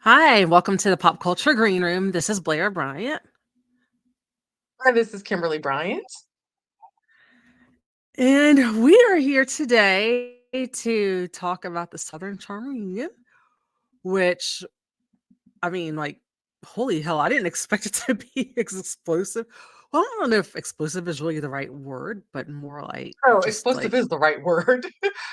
Hi, welcome to the Pop Culture Green Room. This is Blair Bryant, Hi, this is Kimberly Bryant. and we are here today to talk about the Southern Charm reunion, which, I mean, like, holy hell, I didn't expect it to be explosive. Well, I don't know if explosive is really the right word, but more like Oh, just explosive like, is the right word.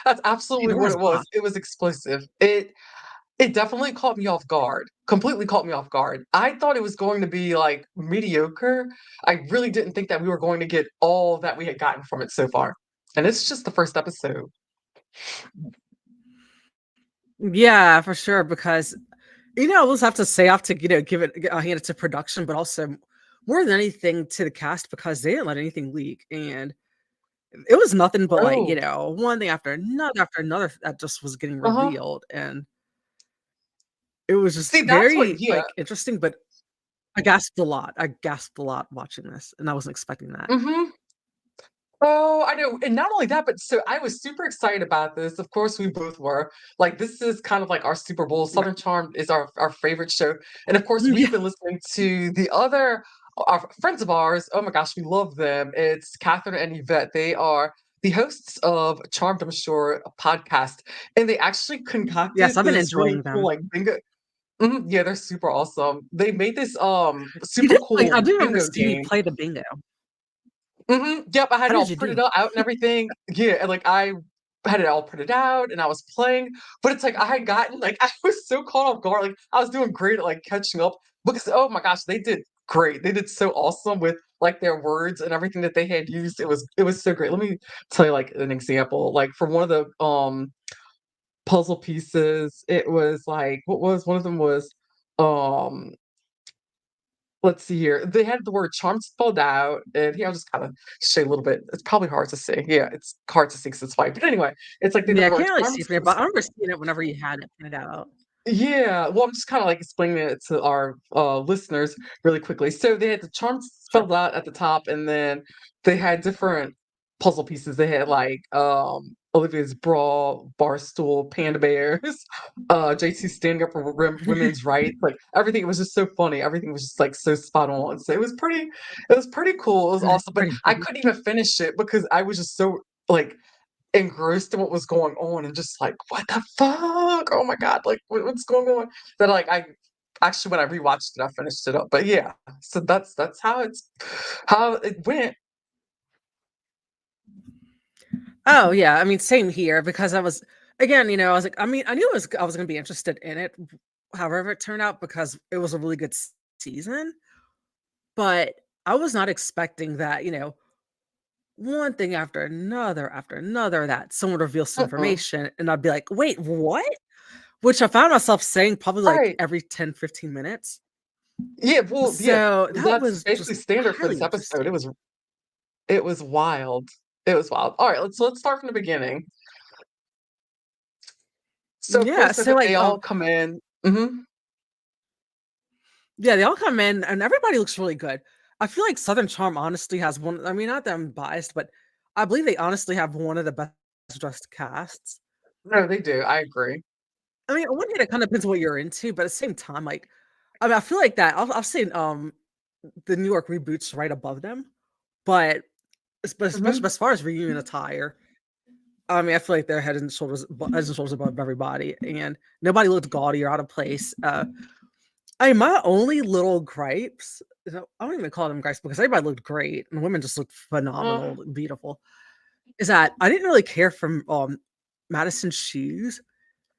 That's absolutely there what was it was. not. It was explosive. It definitely caught me off guard. Completely caught me off guard. I thought it was going to be like mediocre. I really didn't think that we were going to get all that we had gotten from it so far. And it's just the first episode. Yeah, for sure. Because I always have to say, I have to, give it, hand it to production, but also more than anything to the cast because they didn't let anything leak. And it was nothing but, like, Oh, one thing after another that just was getting uh-huh. revealed, and it was just See, that's what, very, yeah. like, interesting, but I gasped a lot watching this, and I wasn't expecting that. Mm-hmm. Oh, I know. And not only that, but so I was super excited about this. Of course, we both were. Like, this is kind of like our Super Bowl. Yeah. Southern Charm is our favorite show. And of course, we've Yeah. been listening to the other our friends of ours. Oh my gosh, we love them. It's Catherine and Yvette. They are the hosts of Charmed, I'm sure, a podcast. And they actually Yes, concocted I've been this really enjoying cool them. like bingo. Yeah, they're super awesome. They made this You super did like, I cool do remember bingo seeing you game. play the bingo. Yep, I had How it did all you printed do? out and everything. Yeah, and, like, I had it all printed out and I was playing, but it's like I had gotten like, I was so caught off guard, like, I was doing great at, like, catching up because, oh my gosh, they did great. They did so awesome with, like, their words and everything that they had used. It was so great. Let me tell you, like, an example. Like, for one of the, puzzle pieces, it was, like what was one of them was, um let's see here. They had the word charm spelled out, and here I'll just kind of show you a little bit. It's probably hard to see. Yeah, it's hard to see because it's white. But anyway, it's like they had Yeah, the I word can't really charm. see from here, but I remember seeing it whenever you had it printed out. Yeah, well, I'm just kind of like explaining it to our listeners really quickly. So they had the charm Sure. spelled out at the top, and then they had different puzzle pieces. They had like Olivia's bra, bar stool, panda bears, JT standing up for women's rights, like everything. It was just so funny. Everything was just like so spot on. So it was pretty cool. It was It's awesome, but pretty I funny. couldn't even finish it because I was just so like engrossed in what was going on and just like, "What the fuck? Oh my god, like, what's going on?" That, like, I actually, when I rewatched it, I finished it up, but yeah, so that's how it went. Oh, yeah, I mean, same here because I was again, I was like, I mean, I knew I was gonna be interested in it, however it turned out because it was a really good season, but I was not expecting that, one thing after another, that someone would reveal some Mm-mm. information, and I'd be like, "Wait, what?" Which I found myself saying probably, like, Right. every 10, 15 minutes. Yeah, well, yeah, So, that that's was basically just standard for highly this episode. It interesting. was it was wild. It was wild. Alright, let's start from the beginning. So, of Yeah, course, so, they like, all come in. Mhm. yeah, they all come in and everybody looks really good. I feel like Southern Charm honestly has one, I mean, not that I'm biased, but I believe they honestly have one of the best dressed casts. No, they do, I agree. I mean, on one hand, it kind of depends what you're into, but at the same time, like, I mean, I feel like that I've seen the New York reboots right above them, but especially Mhm. as far as reunion attire, I mean, I feel like they're heads and shoulders above everybody, and nobody looked gaudy or out of place. I mean, my only little gripes, I don't even call them gripes because everybody looked great and the women just looked Uh, phenomenal, beautiful, is that I didn't really care for, Madison's shoes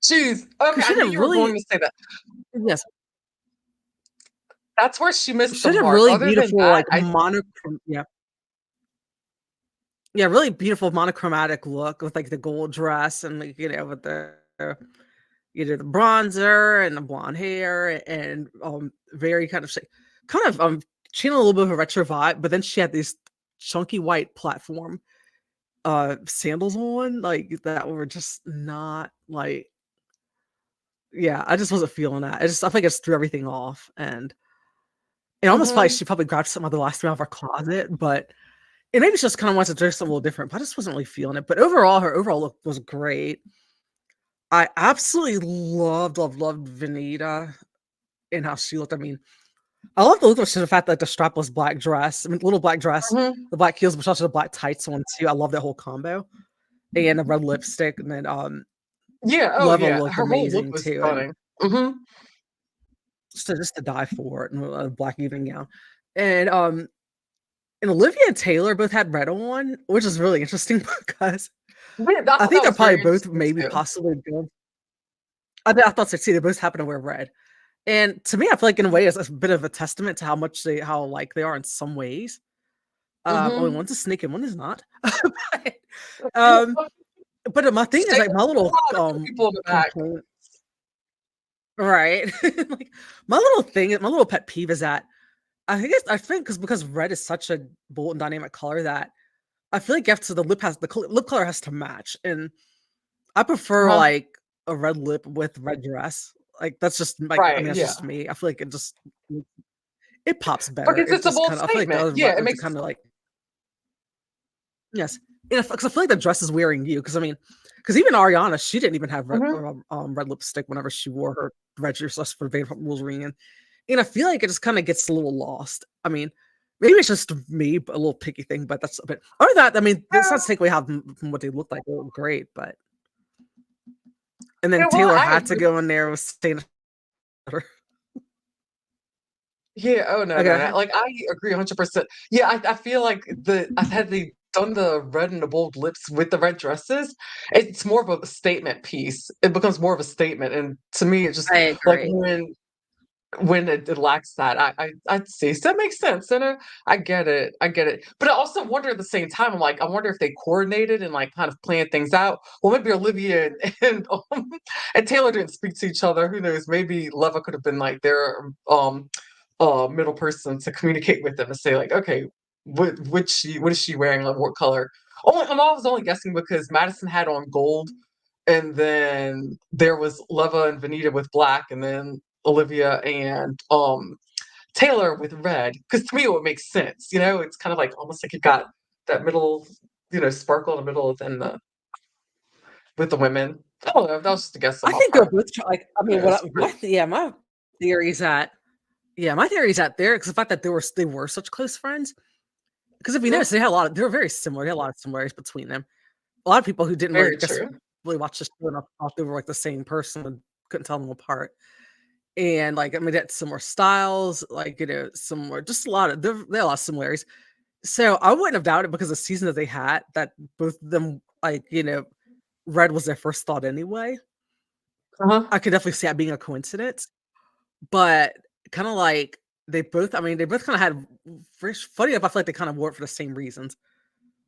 Jeez, okay, because I she knew did you were going really, to say that. yes, That's where she missed she the did mark. really Other than beautiful, that, like, yeah, really beautiful monochromatic look with, like, the gold dress and, like, with the bronzer and the blonde hair and, very kind of she had a little bit of a retro vibe, but then she had these chunky white platform sandals on, like, that were just not, like, yeah, I just wasn't feeling that. I think it just threw everything off, and it almost felt like mhm, she probably grabbed some of the last thing out of her closet, but and maybe she just kinda wants to dress a little different, but I just wasn't really feeling it, but overall, her overall look was great. I absolutely loved, loved, loved Venita. and how she looked. I mean, I love the look of the fact that the strapless black dress, I mean, little black dress, Mhm. the black heels, but also the black tights one too. I love that whole combo, and the red lipstick, and then Yeah, oh, Leva yeah, looked her whole look amazing was too, and stunning. Mhm. just to die for it, and a black evening gown, and Olivia and Taylor both had red on, which is really interesting because Yeah, I I thought think that they're was probably very both interesting maybe too. possibly good. I thought so too. They both happen to wear red. And to me, I feel like in a way it's a bit of a testament to how much how like they are in some ways. Only Mhm. one's a snake and one is not. but, um, but my thing is Stay like my a little lot of cool people in the back. complaint, right? Like my little thing, my little pet peeve is that I think because red is such a bold and dynamic color that I feel like you have to lip color has to match, and I prefer Uh-huh. like a red lip with red dress. Like that's just like I Right, mean that's yeah. just me. I feel like it pops better. Because It it's a just bold kind of I feel like the statement. other Yeah, it lips are makes kind of like yes. Because I feel like the dress is wearing you. Because I mean, because even Ariana, she didn't even have Mhm. red lipstick whenever she wore her red dress for Vanderpump Rules reunion. And I feel like it just kind of gets a little lost. I mean, maybe it's just me, a little picky thing, but that's a bit. Other than that, I mean, it's Yeah, not to take away how from what they look like. They look great, but and then yeah, well, Taylor I had to agree. go in there with saying, Yeah, oh, no, no, no, okay, like, I agree 100%. Yeah, I feel like had they done the red and the bold lips with the red dresses, it's more of a statement piece. It becomes more of a statement, and to me, it just I like, agree. when it lacks that, I'd say, so that makes sense, and, I get it, I get it. But I also wonder at the same time, I'm like, I wonder if they coordinated and, like, kind of planned things out. Well, maybe Olivia and Taylor didn't speak to each other, who knows? Maybe Leva could have been, like, their, middle person to communicate with them and say, like, "Okay, what is she wearing? Like, what color?" I was only guessing because Madison had on gold, and then there was Leva and Vanita with black, and then Olivia and Taylor with red. Because to me, it would make sense. It's kind of like almost like you got that middle, sparkle in the middle, then with the women. I don't know. That was just a guess on I my think they're part. both like. I Who mean, knows? But my theory is that my theory is that because the fact that they were such close friends. Because if you mhm, notice, they were very similar. They had a lot of similarities between them. A lot of people who didn't really very guess true. really watch the show enough thought they were like the same person and couldn't tell them apart. And like I mean, they had similar styles, like similar, just a lot of they had a lot of similarities. So I wouldn't have doubted because the season that they had that both of them like red was their first thought anyway. Uh-huh. I could definitely see that being a coincidence, but kind of like they both kind of had funny enough. I feel like they kind of wore it for the same reasons.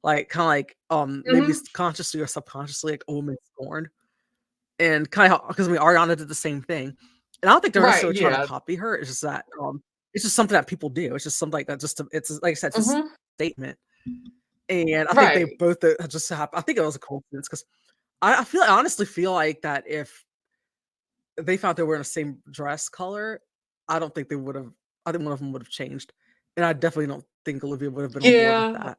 Like, kinda like, maybe Mhm. consciously or subconsciously, like, Omen scorned, and kinda because I mean, Ariana did the same thing, and I don't think they're Right, necessarily trying to yeah. copy her, it's just that, it's just something that people do, it's just something like that just to it's like I said, it's a Mhm. statement, and I think they Right. both, just happened. I think it was a coincidence 'cause I honestly feel like that if they found they were in the same dress color, I don't think they would've I think one of them would've changed, and I definitely don't think Olivia would have been on board with Yeah. that.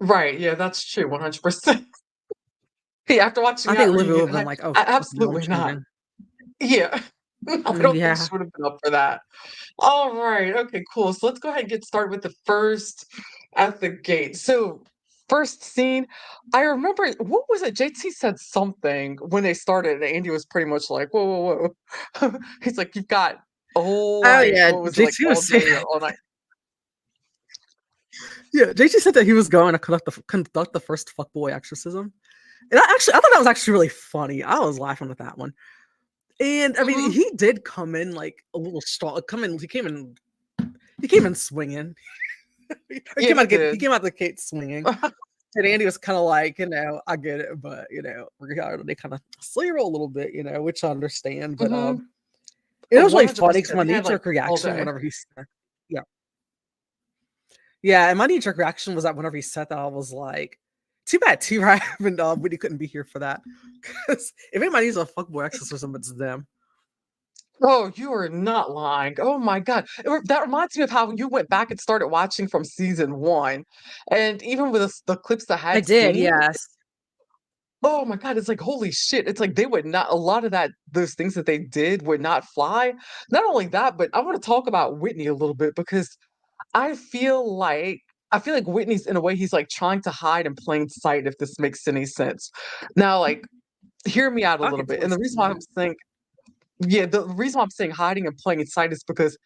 Right, yeah, that's true, 100%. Yeah, after watching I think that Olivia would reunion, have been like, "Oh, fuck no, I'm absolutely not. changing." Yeah. I Mm, don't think she yeah. would have been up for that. Alright, okay, cool. So let's go ahead and get started with the first at the gate. So, first scene, I remember what was it? JT said something when they started, and Andy was pretty much like, "Whoa, whoa, whoa." He's like, "You've got a whole, Oh, like, yeah, what was it, like, JT all was saying day or all night." yeah, JT said that he was going to conduct the first fuckboy exorcism, and I thought that was actually really funny. I was laughing at that one, and, I mean, Mhm. he did come in, like, a little strong he came in swinging. Yeah, he He did. came out the gate swinging, and Andy was kinda like, "I get it, but, they kinda slow your roll a little bit," which I understand, but, Mhm. it Oh, was really funny because 100%. my They had, like, knee-jerk all reaction day. whenever he said yeah. Yeah, and my knee-jerk reaction was that whenever he said that, I was like, "Too bad T-Rav and, Whitney couldn't be here for that." Because if anybody's a fuckboy exorcism, it's them. Oh, you are not lying. Oh my god. That reminds me of how you went back and started watching from season 1, and even with the clips I I had did, seen, yes. oh my god, it's like, holy shit, it's like they would not a lot of that those things that they did would not fly. Not only that, but I wanna talk about Whitney a little bit because I feel like I feel like Whitney's in a way, he's, like, trying to hide in plain sight, if this makes any sense. Now, like, hear me out a I little could bit, totally and the see reason why that. I'm saying yeah, the reason why I'm saying hiding in plain sight is because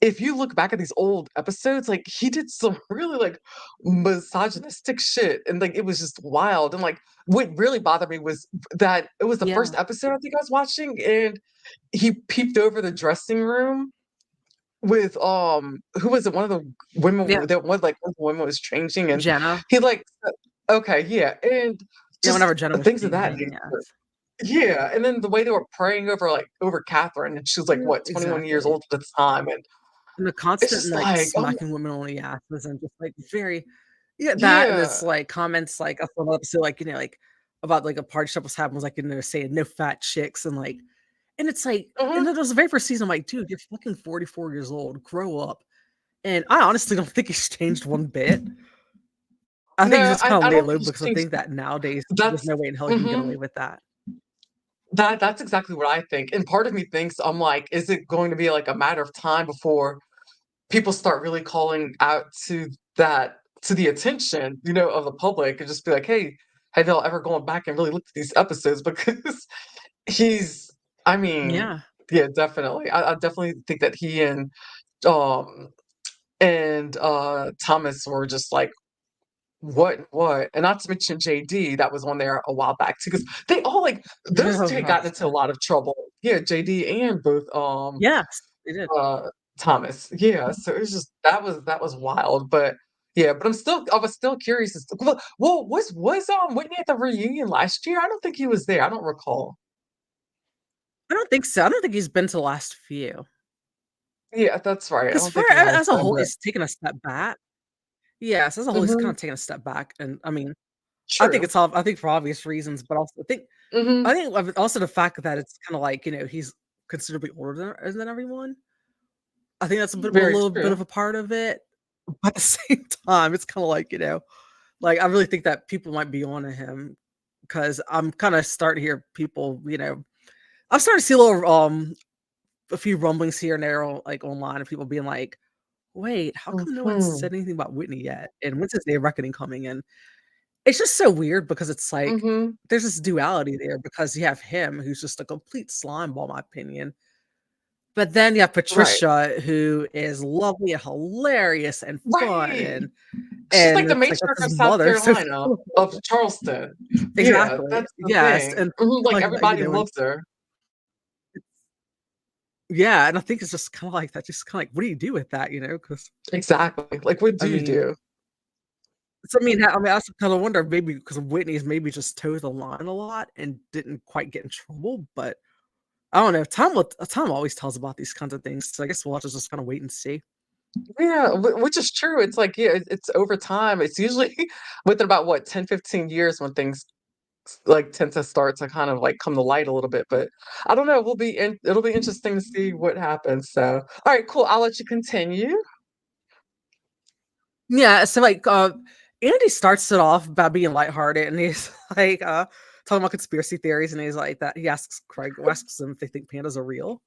if you look back at these old episodes, like, he did some really, like, misogynistic shit, and, like, it was just wild, and, like, what really bothered me was that it was the first Yeah. episode I think I was watching, and he peeped over the dressing room with, who was it? One of the Yeah. women that was, like, one of the women was changing, and Jenna. he, like, okay, yeah, and Yeah, just whenever Jenna was things of that changing, nature. yes. Yeah, and then the way they were praying over, like, over Catherine, and she was, like, Yeah, what, 21 years exactly. old at the time, and And the it's constant, just like, like, oh smacking women on the asses and just, like, very yeah, that and yeah, it's, like, comments, like, of some episode, like, like, about, like, a party Shep was having was, like, saying, "No fat chicks," and, like and it's like and mhm. then it was the very first season, I'm like, "Dude, you're fucking 44 years old, grow up." And I honestly don't think he's changed one bit. I think he's No, just kinda I laid don't low think he's because I changed. think that nowadays, there's That's no way in hell he can get mhm. away with that. That's exactly what I think, and part of me thinks, I'm like, is it going to be, like, a matter of time before people start really calling out that to the attention, of the public and just be like, "Hey, have y'all ever gone back and really looked at these episodes?" Because he's I mean, Yeah. yeah, definitely. I definitely think that he um, Thomas were just like, "What?" And not to mention JD that was on there a while back too, because they all, like those Oh 2 had gotten gosh, into a yeah. lot of trouble. Yeah, JD and both, Yes, they did. uh, Thomas. Yeah, so it was just that was wild, but yeah, but I was still curious as to well, was Whitney at the reunion last year? I don't think he was there, I don't recall. I don't think so, I don't think he's been to the last few. Yeah, that's right, I 'Cause don't for think he has as a been, whole, but he's taken a step back. Yes, as a whole, he's mhm, kinda taken a step back, and I mean, true. I think for obvious reasons, but also I Mhm, think also the fact that it's kinda like, he's considerably older than everyone. I think that's a very little bit true. of a part of it, but at the same time, it's kinda like, like, I really think that people might be onto him because 'cause I'm kinda starting to hear people, I'm starting to see a few rumblings here and there like, online of people being like, "Wait, how come no one Mhm, said anything about Whitney yet? And when's his day of reckoning coming in?" It's just so weird because it's like, mhm, there's this duality there because you have him who's just a complete slime ball, in my opinion. But then you have right. Patricia, who is lovely and hilarious and fun, Right! She's like and the it's like, matriarch that's his of South mother, so it's Carolina, of Charleston. Yeah, exactly, that's the yes, thing. and Mhm, like, like that, everybody and loves her. yeah, and I think it's just kinda like that, just kinda like, what do you do with that, Because Exactly, like, what I do you mean do? so, I mean, I also kinda wonder maybe because Whitney's maybe just toed the line a lot and didn't quite get in trouble, but I don't know, time always tells about these kinds of things, so I guess we'll have to just kinda wait and see. Yeah, which is true, it's like, yeah, it's over time, it's usually within about, what, 10, 15 years when things, like, tend to start to kind of, like, come to light a little bit, but I don't know, it'll be interesting to see what happens, so alright, cool, I'll let you continue. Yeah, so, like, Andy starts it off by being lighthearted, and he's, like, talking about conspiracy theories, and he's like that he asks them if they think pandas are real.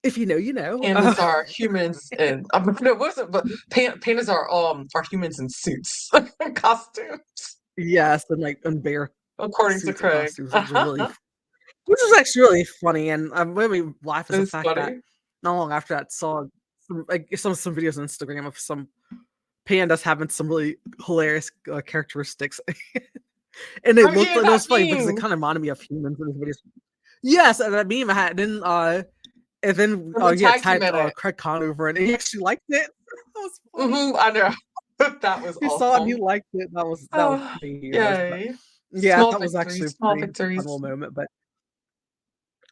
If you know, you know. Pandas are humans and no, what was it? But pandas are humans in suits, costumes, Yes, and, like, and bear according to suits and Craig. costumes, which is actually really funny, and, what made me laugh is the It's fact that funny. not long after that, saw some videos on Instagram of some pandas having some really hilarious, characteristics, and Oh, yeah, it that was funny because it meme kinda reminded me of humans in these videos. Yes, and that meme I had and then, when we he had tagged him tagged, in it. Craig Conover, and he actually liked it. That was funny. Mhm, I know. That was He saw it and he awesome. liked it. That was Oh, pretty humorous, but yay. yeah, Small that was actually victories, a small pretty fun victories. little moment, but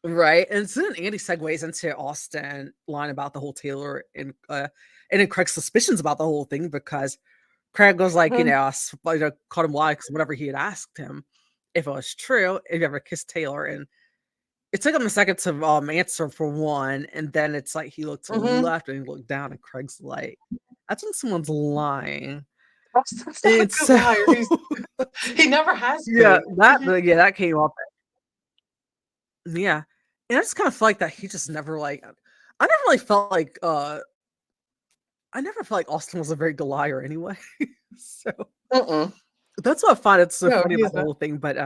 right, and so then Andy segues into Austin line about the whole Taylor and then Craig's suspicions about the whole thing because Craig was like, Mhm, caught him lying because whenever he had asked him if it was true, if he ever kissed Taylor, and it took him a second to, answer for one, and then it's like he looked to the mhm. left and he looked down, and Craig's like, "That's when someone's lying." Austin's not a And good so liar, he never has yeah, been. that Mhm. yeah, that came up. Yeah. And I just kinda feel like that he just never, like I never really felt like, I never felt like Austin was a very good liar anyway. So, Mm-mm. that's what I find it's so No, funny he about the isn't. whole thing, but,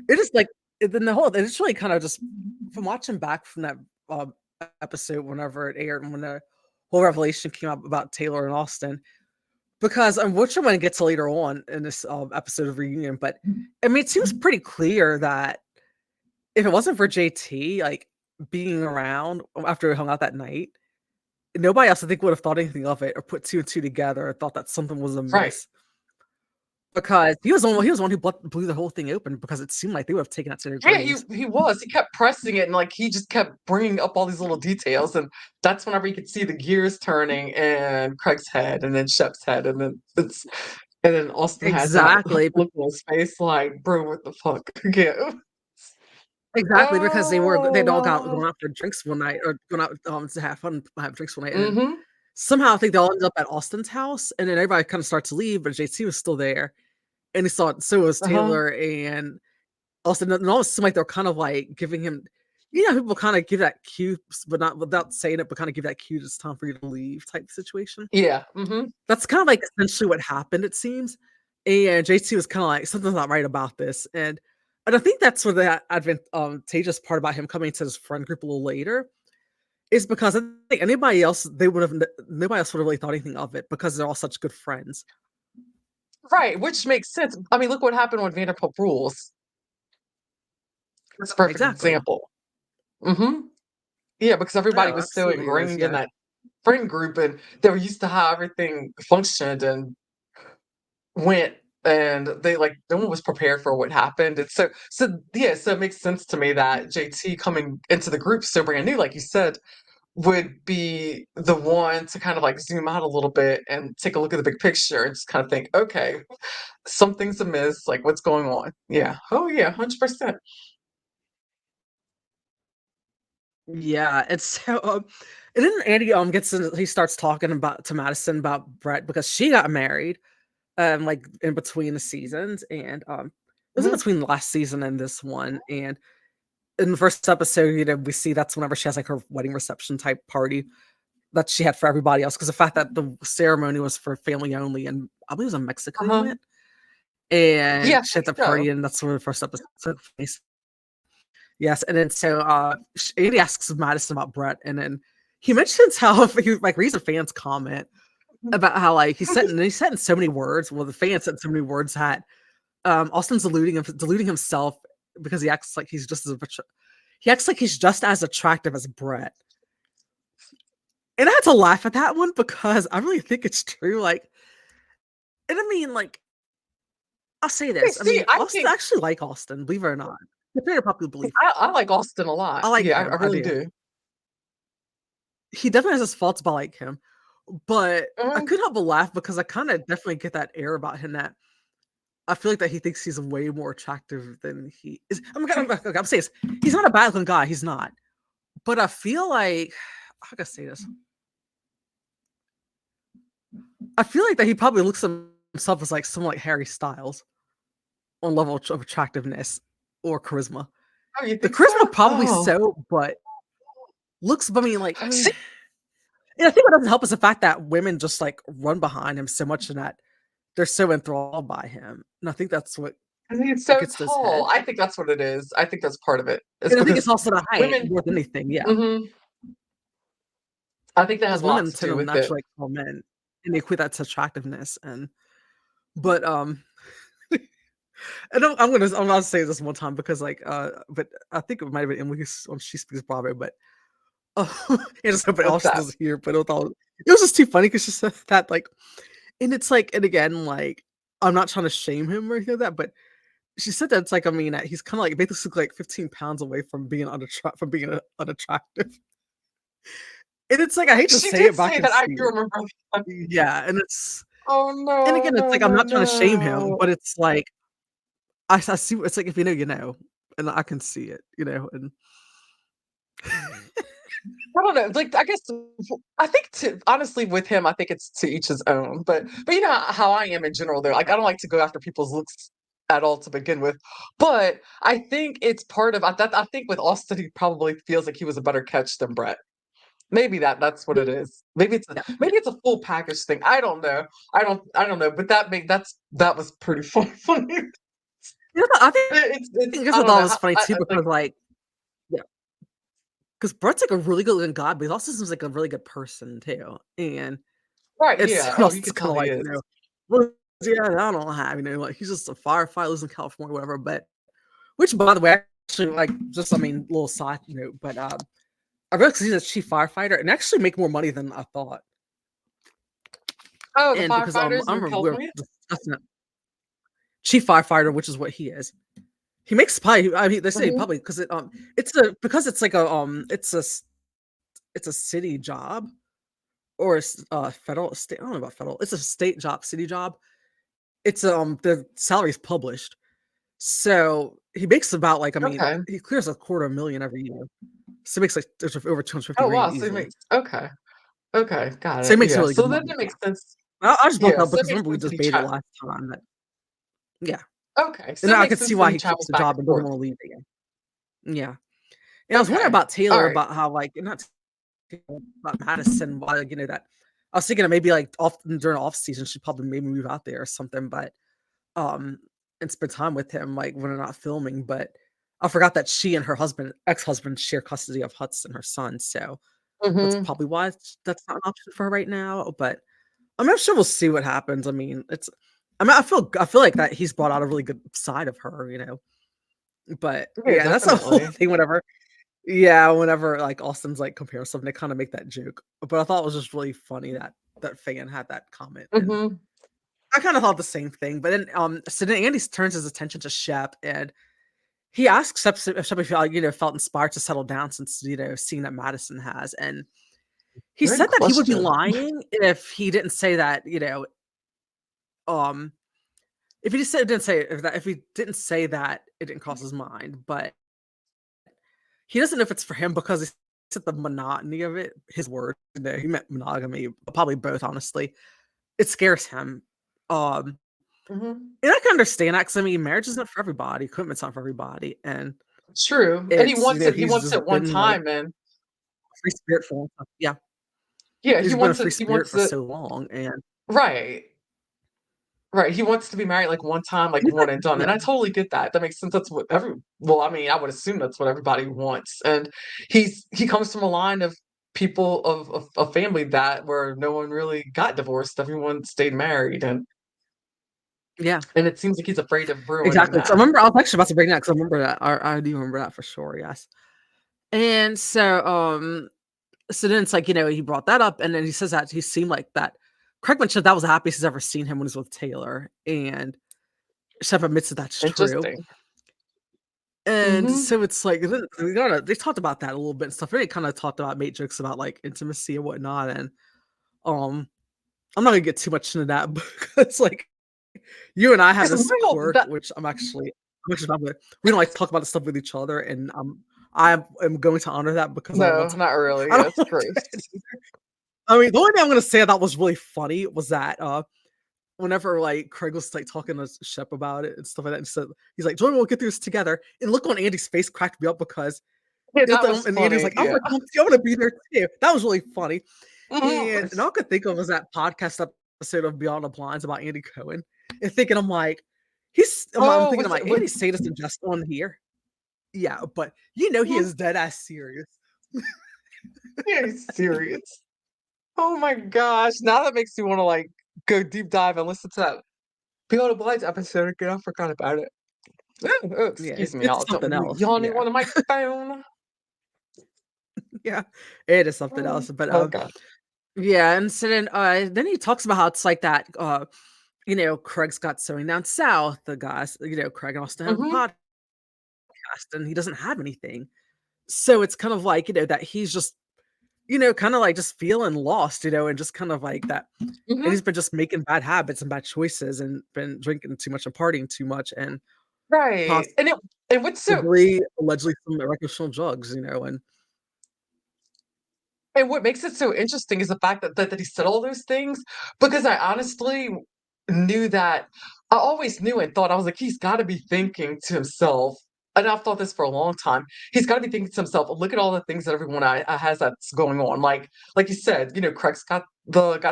it is like then the whole it's really kind of just from watching back from that, um, episode whenever it aired and when the whole revelation came out about Taylor and Austin, because, which I'm gonna get to later on in this, episode of Reunion, but, I mean, it seems pretty clear that if it wasn't for JT, like, being around after we hung out that night, nobody else I think would have thought anything of it or put 2 and 2 together or thought that something was Right. amiss. Because he was the one who blew the whole thing open because it seemed like they would have taken that to their Yeah, graves. he was. He kept pressing it, and, like, he just kept bringing up all these little details, and that's whenever you could see the gears turning in Craig's head, and then Shep's head, and then Austin had that Exactly, look on his face like, "Bro, what the fuck?" Yeah. exactly, because they'd all Oh. gone out for drinks one night or gone out, to have fun, have drinks one night, and then Mhm. somehow I think they all ended up at Austin's house, and then everybody kinda started to leave, but JT was still there, and he saw so was Uh-huh. Taylor and Austin, and it almost seemed like they're kind of, like, giving him people kinda give that cue, but not without saying it, but kinda give that cue, "It's time for you to leave," type situation. Yeah. Mhm. That's kinda, like, essentially what happened, it seems, and JT was kinda like, "Something's not right about this," and I think that's where the advantageous part about him coming to his friend group a little later is because I think anybody else, they would've nobody else would've really thought anything of it because they're all such good friends. Right, which makes sense. I mean, look what happened with Vanderpump Rules. That's a perfect Exactly. example. Mhm. Yeah, because everybody Oh, was so absolutely it is, ingrained in yeah. that friend group, and they were used to how everything functioned and went, and they, like, no one was prepared for what happened, and yeah, so it makes sense to me that JT coming into the group so brand new, like you said, would be the one to kind of, like, zoom out a little bit and take a look at the big picture and just kinda think, "Okay, something's amiss, like, what's going on?" Yeah. Oh, yeah, 100%. Yeah, it's so, and then Andy, he starts talking about to Madison about Brett because she got married, like, in between the seasons, and, it was in Mhm, between the last season and this one, and in the first episode, we see that's whenever she has, like, her wedding reception type party that she had for everybody else, because the fact that the ceremony was for family only, and I believe it was in Mexico he uh-huh. went, and Yeah, I she had think the so. party, and that's where the first episode took place. Yes, and then so, Andy asks Madison about Brett, and then he mentions how he like, reads a fan's comment about how, like, he said in so many words, well, the fan said in so many words that, Austin's deluding himself because he acts like he's just as attractive as Brett. And I had to laugh at that one because I really think it's true, like and I mean, like, I'll say Okay, this, I see, mean, I Austin I think actually like Austin, believe it or not. Compared to popular belief, I like Austin a lot. I like Yeah, I him, I really do. do. He definitely has his faults, but I like him. But I Mhm. couldn't help but laugh because I kinda definitely get that air about him that I feel like that he thinks he's way more attractive than he is. I'm saying this, he's not a bad looking guy, he's not. But I feel like how can I say this? I feel like that he probably looks at himself as like someone like Harry Styles on level of attractiveness or charisma. Oh, you The think charisma so? probably Oh. so, but looks, I mean, See, and I think what doesn't help is the fact that women just like run behind him so much and that they're so enthralled by him. And I think that's what 'cause he's so gets to his tall. head. I think that's what it is. I think that's part of it. It's And I think because it's also the height women more than anything, yeah. Mhm. I think that has Because a lot women to tend do to with it. naturally like tall men, and they equate that to attractiveness, but, and I'm gonna say this one time because, like, but I think it might have been Emily when she speaks Bravo, but, and just nobody What's else that? does here, but it was just too funny because she said that, like and it's like and again, like, I'm not trying to shame him or anything like that, but she said that it's like, I mean, he's kinda, like, basically, like, 15 pounds away from being unattractive. And it's like, I hate to She say did it, but I say can that, I see do it. remember that. Yeah, and it's Oh, and no, again, it's no, like, I'm no, not trying to shame him, no. but it's like, I see it's like, if you know, you know, and I can see it, and I don't know, like, I guess I think to honestly, with him, I think it's to each his own, but you know how I am in general though, like, I don't like to go after people's looks at all to begin with, but I think it's part of I think with Austin, he probably feels like he was a better catch than Brett. Maybe that's what it is. Yeah, yeah. Maybe it's a full package thing, I don't know. I don't know, but that was pretty funny. You know, I It's think this I I don't thought know was how funny too like because, like, yeah, because Brett's like a really good looking guy, but he also seems like a really good person too. And right, it's yeah, oh, you Austin's could kind tell of he like, is. well, yeah, I don't have, like he's just a firefighter, lives in California, whatever. But which, by the way, actually, like, just I mean, little side note, but I realized he's a chief firefighter and actually make more money than I thought. Oh, the And because firefighters I in remember we were California? discussing it. Chief firefighter, which is what he is. He makes probably. I mean, they say Mhm. probably because it's a because it's like a it's a city job or federal state. I don't know about federal. It's a state job, city job. It's the salary's published, so he makes about like I mean Okay. he clears 250,000 every year, so he makes like there's over 250 Oh, grand wow, so he easily. makes okay. Okay, got So he it, makes yeah, really good so then money. it Yeah, makes sense. I just brought that Yeah, up so it because makes remember we sense that he debated tra last time that yeah, okay, and so it now I makes can see sense that why he he keeps travels the back job and and doesn't forth. want to leave again. Yeah, and I was wondering Okay, about Taylor alright. about how like not about Madison why that I was thinking of maybe like often during off season she'd probably maybe move out there or something, but um, and spend time with him, like, when they're not filming, but I forgot that she and her ex-husband share custody of Hudson, her son, so that's Mhm. probably why that's not an option for her right now, but I'm sure we'll see what happens. I mean, I feel like that he's brought out a really good side of her, but Yeah, yeah, that's the whole definitely. thing whenever, like, Austin's, like, compare something, they kinda make that joke, but I thought it was just really funny that that fan had that comment, and Mhm. I kinda thought the same thing, but then, so then Andy turns his attention to Shep, and he asks Shep if he, felt inspired to settle down since, seeing that Madison has, and he Great said that he would be question. lying if he didn't say that, um, if he just said didn't say if he didn't say that, it didn't cross his mind, but he doesn't know if it's for him because he said the monotony of it, his word, he meant monogamy, probably both, honestly. It scares him, um, Mhm. and I can understand that 'cause, I mean, marriage isn't for everybody, commitment's not for everybody, and True, and it's, he he's wants it just one been, like, time, and a free spirit for a long time. Yeah, yeah, he's been a free he spirit wants for it so long, and right. Right, he wants to be married, like, one time, like, one and done, and yeah, I totally get that, that makes sense, that's what every well, I mean, I would assume that's what everybody wants, and he comes from a line of people of a family that where no one really got divorced, everyone stayed married, yeah, and it seems like he's afraid of ruining exactly. So that. I was actually about to bring that because I remember that. I do remember that for sure, yes. And so then it's like, he brought that up, and then he says that he seemed like that Craig mentioned that was the happiest he's ever seen him when he was with Taylor, and Shep admits that that's true. Interesting. And Mhm. so it's like then they talked about that a little bit and stuff. They kinda talked about made jokes about, like, intimacy and whatnot, and, um, I'm not gonna get too much into that because, like, you and I have It's this real quirk, that which I'm actually not with we don't like to talk about this stuff with each other, and, I am going to honor that because I don't no, want to not really, I yeah, don't it's wanna do gross. it either. I mean, the only thing I'm gonna say that was really funny was that, whenever, like, Craig was, like, talking to Shep about it and stuff like that, and said he's like, "Jordan, we'll get through this together," and look on Andy's face cracked me up because Yeah, that was and Andy was funny, like, "I'm yeah. gonna come too, I'm gonna be there too." That was really funny, Mhm. and all I could think of was that podcast episode of Beyond the Blinds about Andy Cohen, and thinking I'm like, I'm Oh, thinking I'm was like, it with "Andy's sadist and just on here." Yeah, but he mhm. is dead ass serious. Yeah, he's serious. Oh my gosh, now that makes me wanna, like, go deep dive and listen to that Field of Blights episode again, I forgot about it. Ooh, oh, Yeah, excuse me, it's y'all, something don't else, yawning yeah. on my phone. Yeah, it is something Oh, else, but, oh god. yeah, and so then he talks about how it's like that, Craig's got Sewing Down South, the guys, Craig and Austin have a Mhm, podcast, and he doesn't have anything. So it's kind of like, that he's just, kinda like just feeling lost, and just kind of like that and mhm, he's been just making bad habits and bad choices and been drinking too much and partying too much and right, and what's so possibly, allegedly some recreational drugs, and And what makes it so interesting is the fact that he said all those things, because I honestly knew that I always knew and thought, I was like, "He's gotta be thinking to himself," and I've thought this for a long time, he's gotta be thinking to himself, "Look at all the things that everyone has that's going on." Like you said, Craig's got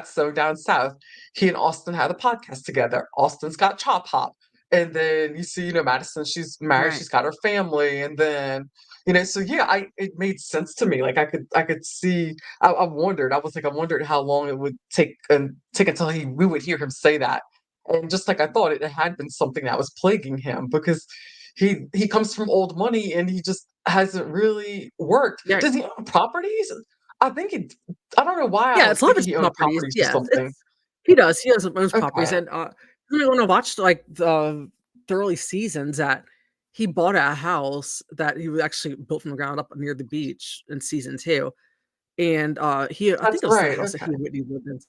So Down South. He and Austin had a podcast together. Austin's got Chop Hop. And then you see, Madison, she's married, Right. she's got her family, and then, so yeah, I it made sense to me. Like I could see I wondered how long it would take until we would hear him say that. And just like I thought, it had been something that was plaguing him because he comes from old money and he just hasn't really worked. Yeah. Does he own properties? I think he I don't know why I Yeah, was it's a lot of thinking his he owned properties. properties or Yes, something. it's he does. He has owns properties, Okay. and, really when I watched, like, the early seasons that he bought a house that he was actually built from the ground up near the beach in season 2, and, I That's think it was the right, house that okay. he and Whitney lived in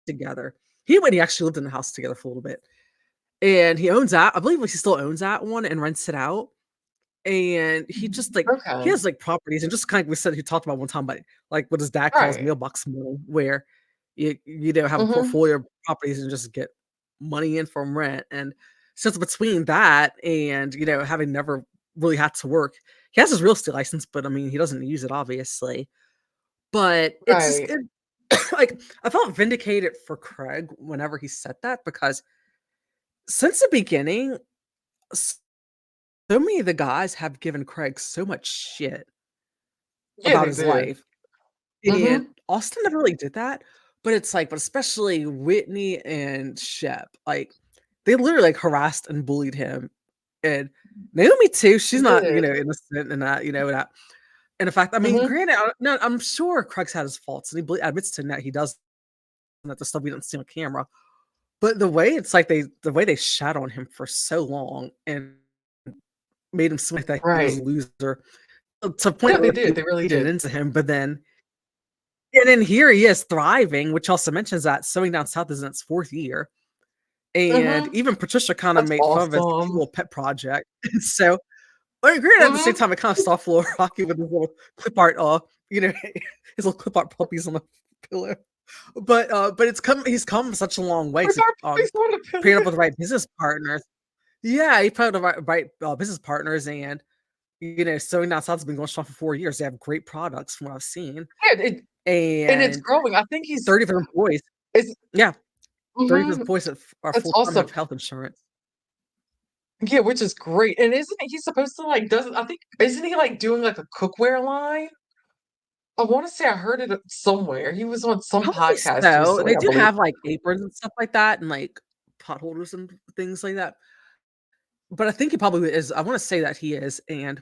together. He and Whitney actually lived in the house together for a little bit, and he owns that. I believe, like, he still owns that one and rents it out. And he just, like he Okay. has, like, properties and just kind of we said he talked about one time, but, like, what his dad calls Right. mailbox money, where have a Mhm. portfolio of properties and just get money in from rent, and since between that and, having never really had to work, he has his real estate license, but, I mean, he doesn't use it, obviously, but it's just Right. like, I felt vindicated for Craig whenever he said that because since the beginning, so many of the guys have given Craig so much shit Yeah, about they his did. life, and Mhm. Austin never really did that, but it's like but especially Whitney and Shep, like, they literally, like, harassed and bullied him, and Naomi too, she's They not, did. innocent in that, and in fact, I mean, Mhm. granted, no, I'm sure Craig's had his faults, and he admits to that he does that the stuff we don't see on camera, but the way they shat on him for so long and made him seem like that he was Right. a loser, to the point No, they where did, they they really feeding did. into him, but then and then here he is thriving, which also mentions that Sewing Down South is in its 4th year, and Mhm. even Patricia kinda That's made fun of his awesome. little pet project, and so but granted, at the same Mhm. time, it kinda soft a little rocky with his little clip art, his little clip art puppies on the pillow, but he's come such a long way With 'cause our puppies on the paired up pillow. with the right business partners. Yeah, he paired up with the right business partners, and, Sewing Down South has been going strong for 4 years. They have great products from what I've seen, Yeah, and it's and growing. I think he's 30 of their employees it's yeah, 30 of his mhm. employees are That's full-time and awesome. have health insurance. Yeah, which is great, and isn't he supposed to, like, doesn't I think isn't he, like, doing, like, a cookware line? I wanna say I heard it somewhere. He was on some Probably podcast so. recently, They I do believe. have, like, aprons and stuff like that and, like, pot holders and things like that, but I think he probably is. I wanna say that he is, and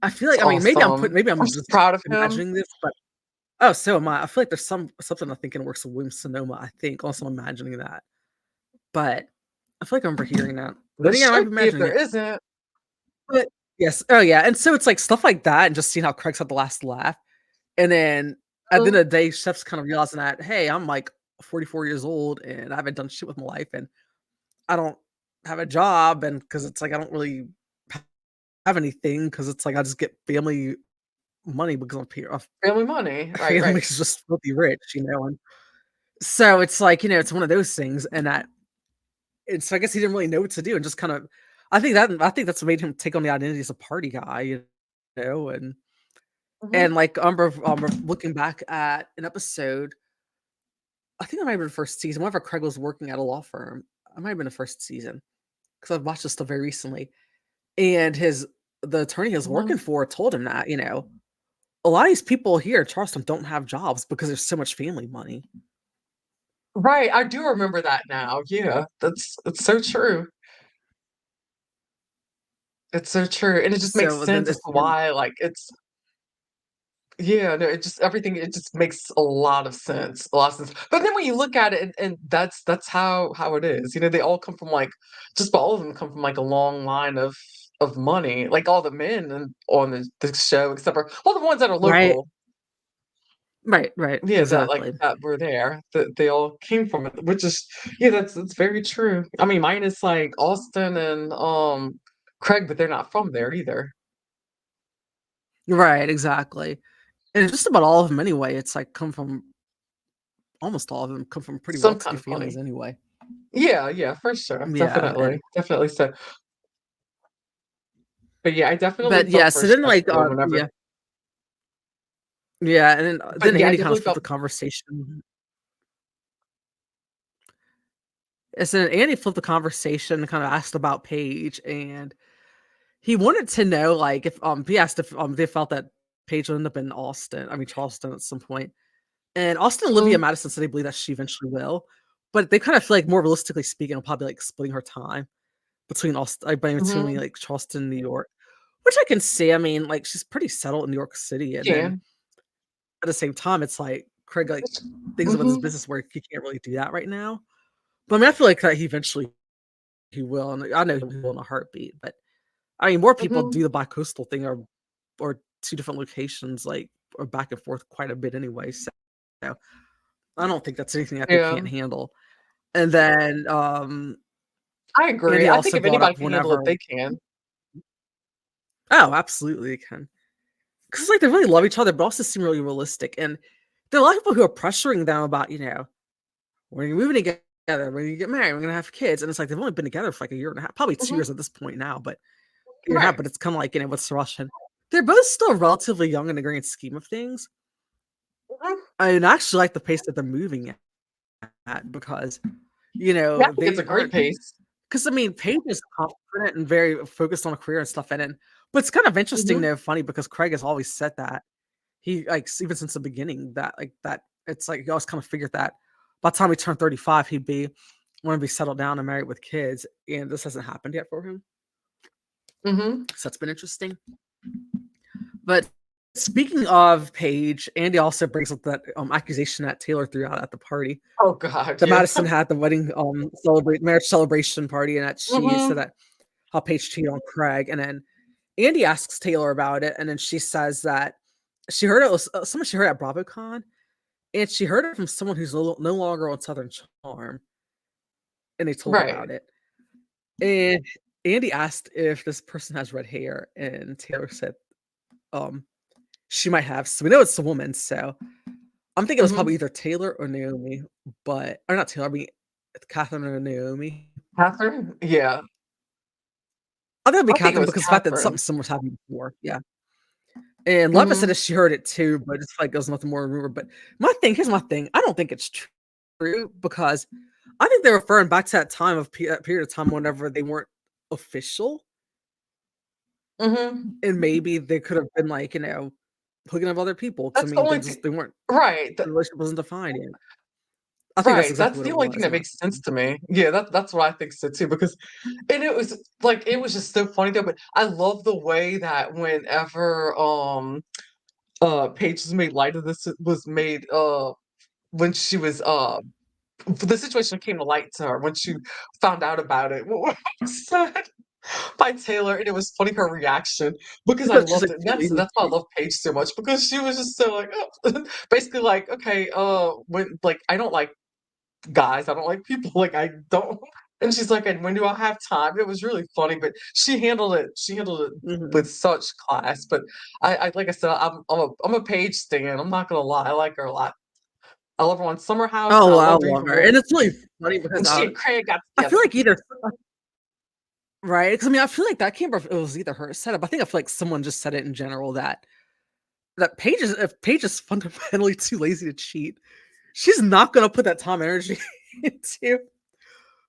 I feel It's like I mean, awesome. maybe I'm I'm so just proud of him. imagining this, but oh, so am I. I feel like there's something I think in the works of Williams-Sonoma, I think, also imagining that, but I feel like I remember hearing that. There Then again, I might be should be if imagining there it. isn't. But yes. Oh, yeah, and so it's, like, stuff like that and just seeing how Craig's had the last laugh, and then at the end Mhm. of the day, Chef's kind of realizing that, "Hey, I'm, like, 44 years old, and I haven't done shit with my life, and I don't have a job," and because it's, like, I don't really have anything because it's, like, I just get family money because I'm pa Family money. Right, right. family's just filthy rich, and so it's, like, it's one of those things, and so I guess he didn't really know what to do and just kind of I think that's what made him take on the identity as a party guy, and Mhm. like, looking back at an episode, I think it might have been the 1st season, whenever Craig was working at a law firm. It might have been the 1st season because I've watched this stuff very recently, and the attorney he was Mhm. working for told him that, a lot of these people here in Charleston don't have jobs because there's so much family money. Right, I do remember that now. Yeah, that's it's so true. It's so true, and it just makes So then sense as it's to been why, like, it's yeah, no, it just makes a lot of sense, a lot of sense. But then when you look at it, and that's how it is. They all come from like, just about all of them come from like a long line of money. Like all the men on the show, except for all the ones that are right, local. right, Yeah, that like exactly. that were there. That they all came from it, which is yeah, that's very true. I mean, mine is like Austin and Craig, but they're not from there either. Right, exactly. And just about all of them anyway, it's like come from almost all of them come from pretty Some well-to-do kind of families funny. anyway. Yeah, yeah, for sure, Yeah, and definitely, definitely so. But yeah, I definitely but felt yeah, for so then Shep like, though whenever yeah. Yeah, and but then yeah, I Andy kinda definitely flipped felt the conversation. And so Andy flipped the conversation and kinda asked about Paige, and he wanted to know, like, if, he asked if, they felt that Paige would end up in Austin I mean, Charleston at some point. And Austin, Olivia, mhm, Madison said they believe that she eventually will, but they kind of feel like more realistically speaking, will probably, like, splitting her time between, mhm, like, Charleston and New York, which I can see. I mean, like, she's pretty settled in New York City, and then can. at the same time, it's like Craig, like, things about his Mhm, business where he can't really do that right now. But I mean, I feel like that he will, and I know he will in a heartbeat. But I mean, more people mhm, do the bicoastal thing or two different locations, like, or back and forth quite a bit anyway. So I don't think that's anything that they yeah, can't handle. And then I agree, Andy I think also if brought anybody up can handle whenever it, they can. oh, absolutely they can. 'Cause like they really love each other, but also seem really realistic. And there are a lot of people who are pressuring them about, when you're moving together, when you get married, we're gonna have kids. And it's like they've only been together for like a year and a half, probably 2 years Mhm, at this point now, but a year and a half, right, but it's kind of like, what's the rush? And they're both still relatively young in the grand scheme of things. mhm. I actually like the pace that they're moving at because, Yeah, I think it's they a great aren't pace. 'cause I mean, Paige is confident and very focused on a career and stuff, but it's kind of interesting Mhm, though, funny because Craig has always said that. He like even since the beginning that it's like he always kind of figured that by the time he turned 35, he'd be want to be settled down and married with kids, and this hasn't happened yet for him. mhm. So that's been interesting. But speaking of Paige, Andy also brings up that accusation that Taylor threw out at the party. Oh god, That yeah. Madison had the wedding celebrate marriage celebration party, and that she said Mhm, that how Paige cheated on Craig, and then Andy asks Taylor about it, and then she says that she heard it was someone she heard at BravoCon, and she heard it from someone who's no longer on Southern Charm, and they told her right. about it. And Andy asked if this person has red hair, and Taylor said, um, she might have. So we know it's a woman, so I'm thinking it was Mhm. probably either Taylor or Naomi, but or not Taylor, I mean Catherine or Naomi. Catherine? Yeah. I think it'd be I think it Catherine was because the fact that something Catherine. similar's happened before. Yeah. And Leva said Mhm, that she heard it too, but it's like there's nothing more rumor. But here's my thing. I don't think it's true because I think they're referring back to that time of that period of time whenever they weren't official, mhm. and maybe they could have been like, hooking up other people. Because I That's the mean, only thing they weren't right, the relationship wasn't defined yet. I think that's right, exactly that's what the it only thing was, that in my makes sense opinion. to me. Yeah, that's what I think so too, because and it was like, it was just so funny though, but I love the way that whenever, Paige was made light of this was made, when she was, the situation came to light to her when she found out about it. What was said by Taylor, and it was funny her reaction because I Because she's loved like it. too lazy to That's why I cheat. love Paige so much because she was just so like, oh. Basically like, okay, when like I don't like guys, I don't like people, like I don't. And she's like, and when do I have time? It was really funny, but she handled it. She handled it Mhm. with such class. But I like I said, I'm a Paige stan. I'm not gonna lie, I like her a lot. I love her on Summer House, and I Oh, I loved her love even her, more and it's really funny because, when she and Craig got I feel together. like either right? Because I mean, I feel like that came from it was either her setup. I think I feel like someone just said it in general that Paige is if Paige is fundamentally too lazy to cheat, she's not gonna put that time and energy into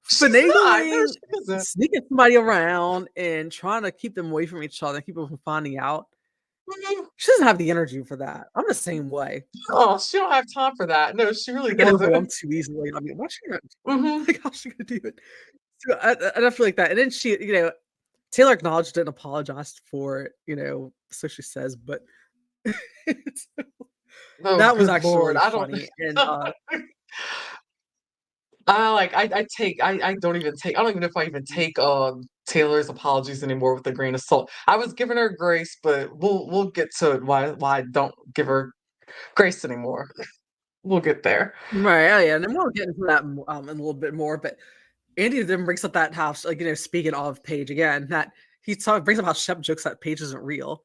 She's not. No, finagling, she isn't. sneaking somebody around, and trying to keep them away from each other, keep them from finding out. Mhm. She doesn't have the energy for that. I'm the same way. Oh, she don't have time for that. No, she really I get doesn't. overwhelmed too easily. I mean, what's she gonna Mhm. like, how's she gonna do it? So, and I feel like that. And then Taylor acknowledged it and apologized for it, so she says, but it's Oh, that was good actually lord. really I don't funny, and, I don't even take I don't even know if I even take, Taylor's apologies anymore with a grain of salt. I was giving her grace, but we'll get to it why I don't give her grace anymore. We'll get there. right, oh, yeah, and then we'll get into that, in a little bit more, but Andy then brings up that house, speaking of Paige again, that he brings up how Shep jokes that Paige isn't real,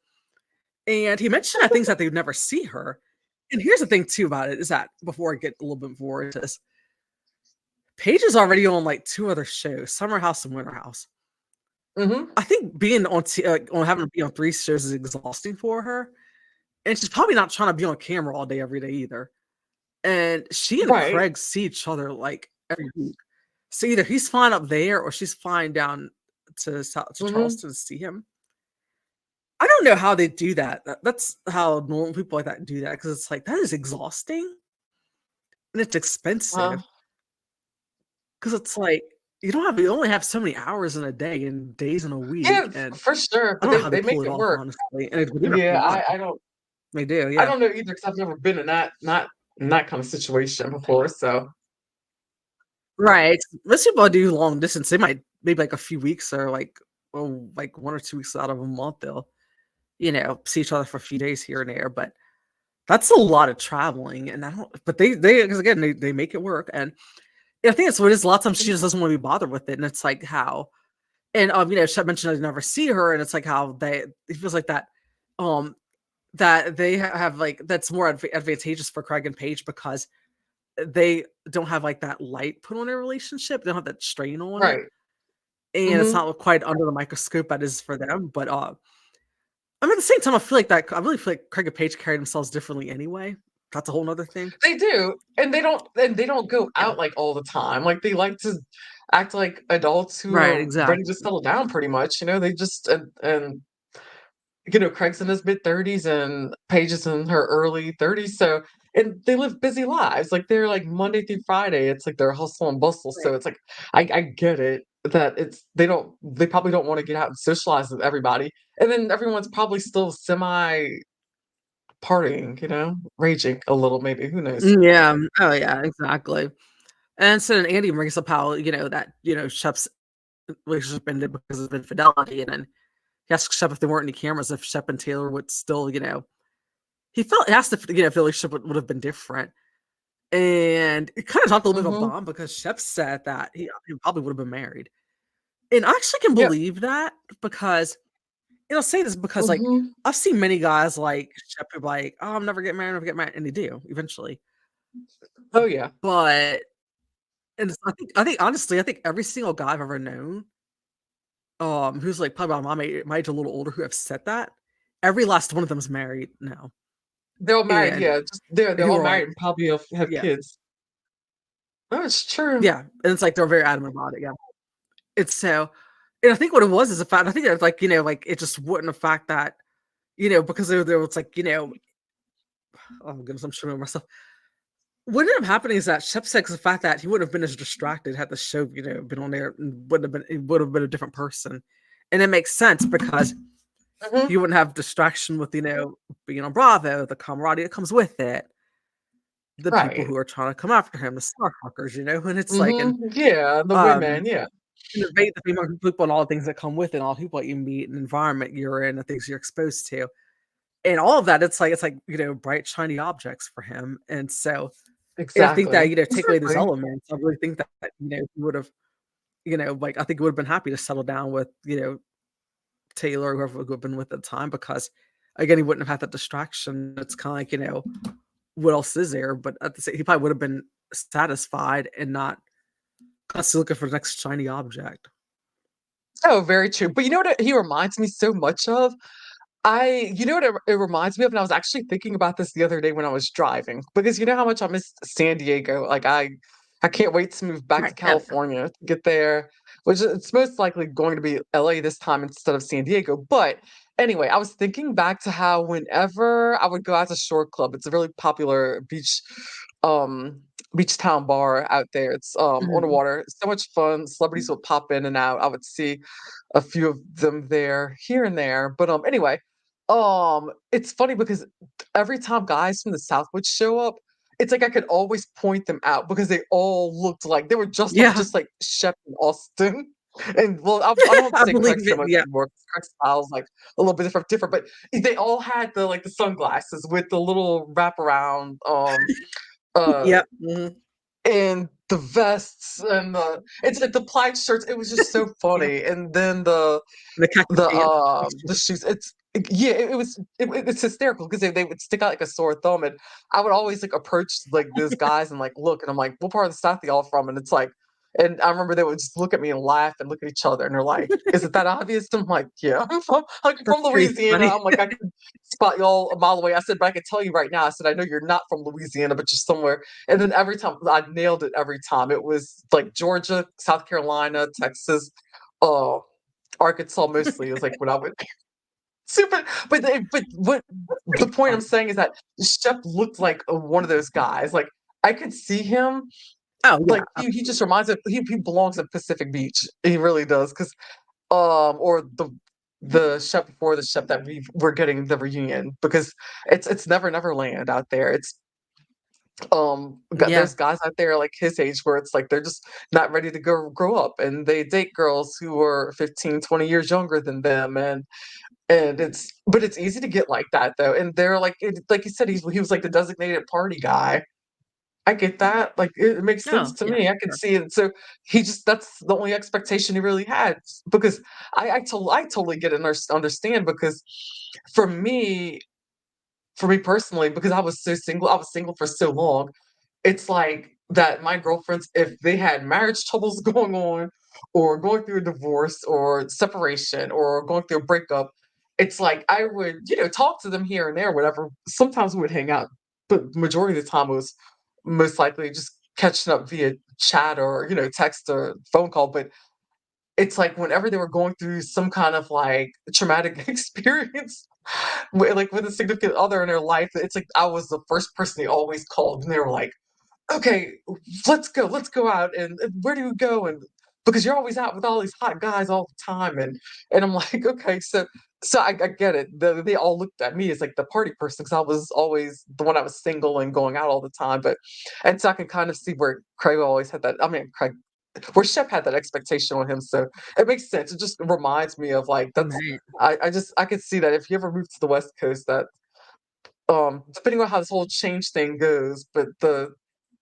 And he mentioned that things that they would never see her. And here's the thing too about it is that before I get a little bit more into this, Paige is already on like two other shows, Summer House and Winter House. Mhm. I think being on having to be on three shows is exhausting for her, and she's probably not trying to be on camera all day every day either. And she and Right. Craig see each other like every week. So either he's flying up there or she's flying down to Mhm. Charleston to see him. I don't know how they do that. That's how normal people like that do that because it's like that is exhausting and it's Uh, expensive because it's like you only have so many hours in a day and days in a yeah, week, and for sure, I but don't know how they they make pull it it off work. honestly. And it's been for Yeah, a while. They do, I yeah. don't know either because I've never been in that kind of situation before, so Right. Most people do long distance. They might maybe like a few weeks or like 1 or 2 weeks out of a month. They'll see each other for a few days here and there, but that's a lot of traveling. And I don't. But they because again they make it work. And I think that's what it is. A lot of times she Mhm. just doesn't want to be bothered with it, and it's like how and Shep mentioned I never see her, and it's like how they it feels like um that they have like that's more advantageous for Craig and Paige because they don't have like that light put on their relationship. They don't have that strain on it, Right. and it's Mhm. not quite under the microscope that is for them. But I mean, at the same time, I feel like I really feel like Craig and Paige carry themselves differently anyway. That's a whole nother thing. They do, and they don't go Yeah. out, like, all the time, like, they like to act like adults who Right. are ready to Exactly. settle down pretty much, they just and Craig's in his mid-30s and Paige is in her early 30s, so and they live busy lives, like, they're, like, Monday through Friday, it's like they're hustle and bustle, Right. so it's like, I get it that they probably don't wanna get out and socialize with everybody, and then everyone's probably still partying, raging a little maybe, who knows? Yeah. Oh yeah. Exactly. And so then Andy brings up how Shep's relationship ended because of infidelity, and then he asked Shep if there weren't any cameras, if Shep and Taylor would still, he asked if if the relationship would have been different. And it kind of dropped a little bit of a Mhm. bomb because Shep said that he probably would have been married. And I actually can Yep. believe that because, I'll say this because, like, Mhm. I've seen many guys like Shep who are like, "Oh, I'm never getting married, never get married," and they do eventually. Oh, yeah. But I think honestly, I think every single guy I've ever known, who's like probably about my age, a little older, who have said that, every last one of them is married now, They're all married, and yeah, just they're who all are all married and probably have yeah, kids. Oh, it's true. yeah, and it's like they're very adamant about it. Yeah, it's so, and I think what it was is the fact I think it's like it just wasn't the fact that because there was like oh goodness, I'm showing myself. What ended up happening is that Shep said the fact that he wouldn't have been as distracted had the show, been on there and would have been a different person. And it makes sense because Mhm. he wouldn't have distraction with, being on Bravo, the camaraderie that comes with it, the people Right. who are trying to come after him, the stalkers, and it's like Mhm. Yeah, the um women, yeah. and the female people and all the things that come with it, and all the people that you meet and the environment you're in, the things you're exposed to. And all of that, it's like, bright, shiny objects for him. And so and I think that, Exactly. take away those Exactly. elements, I really think that, he would've, like, I think he would've been happy to settle down with, Taylor or whoever would have been with at the time because, again, he wouldn't have had that distraction. It's kinda like, what else is there? But at the same he probably would have been satisfied and not constantly looking for the next shiny object. Oh, very true. But you know what he reminds me so much of? You know what it reminds me of? And I was actually thinking about this the other day when I was driving, because you know how much I miss San Diego. Like I can't wait to move back to Right, yeah, California to get there, which it's most likely going to be LA this time instead of San Diego. But anyway, I was thinking back to how whenever I would go out to Shore Club, it's a really popular um beach town bar out there. It's on the mhm. water. So much fun. Celebrities would pop in and out. I would see a few of them there, here and there. But anyway, it's funny because every time guys from the South would show up, it's like I could always point them out because they all looked like they were Yeah, just like Shep and Austin. And well, I don't I say believe Craig so it, much yeah. anymore 'cause Craig's style's like a little bit different, but they all had the sunglasses with the little wraparound, uh Yep, mhm. and the vests and it's like the plaid shirts. It was just so Yeah, funny. And then the khaki pants, the shoes. Yeah, it's hysterical because they would stick out like a sore thumb, and I would always like approach like those guys and like look, and I'm like, "What part of the South y'all from?" And it's like, and I remember they would just look at me and laugh and look at each other, and they're like, "Is it that obvious?" I'm like, "Yeah, I'm from That's pretty Louisiana." funny. I'm like, "I can spot y'all a mile away." I said, "But I can tell you right now." I said, "I know you're not from Louisiana, but you're somewhere." And then every time I nailed it every time. It was like Georgia, South Carolina, Texas, uh, Arkansas mostly. It was like when I would super, but what the Pretty point I'm funny. saying is that Shep looked like one of those guys. Like I could see him. Oh, yeah, Like he just absolutely. reminds of he belongs at Pacific Beach. He really does. Cause or the Shep before the Shep that we're getting the reunion because it's Never Land out there. It's Yeah. there's guys out there like his age where it's like they're just not ready to grow up and they date girls who are 15, 20 years younger than them and it's easy to get like that though, and they're like like you said, he was like the designated party guy. I get that, like, it makes sense Oh, to yeah, me, I can sure. see it, so he just that's the only expectation he really had, because I totally get and understand because for me for me personally, because I was single for so long, it's like that my girlfriends, if they had marriage troubles going on or going through a divorce or separation or going through a breakup, it's like I would, talk to them here and there, whatever. Sometimes we would hang out, but majority of the time it was most likely just catching up via chat or, text or phone call. But it's like whenever they were going through some kind of like traumatic experience, like with a significant other in their life, it's like I was the first person they always called, and they were like, "Okay, let's go out, and where do you go?" And because you're always out with all these hot guys all the time, and I'm like, okay, so I get it. They all looked at me as like the party person because I was always the one that was single and going out all the time, but and so I can kind of see where Craig always had that. I mean, Craig, where Shep had that expectation on him, so it makes sense. It just reminds me of like that's. Right. I could see that if you ever move to the West Coast, that depending on how this whole change thing goes, but the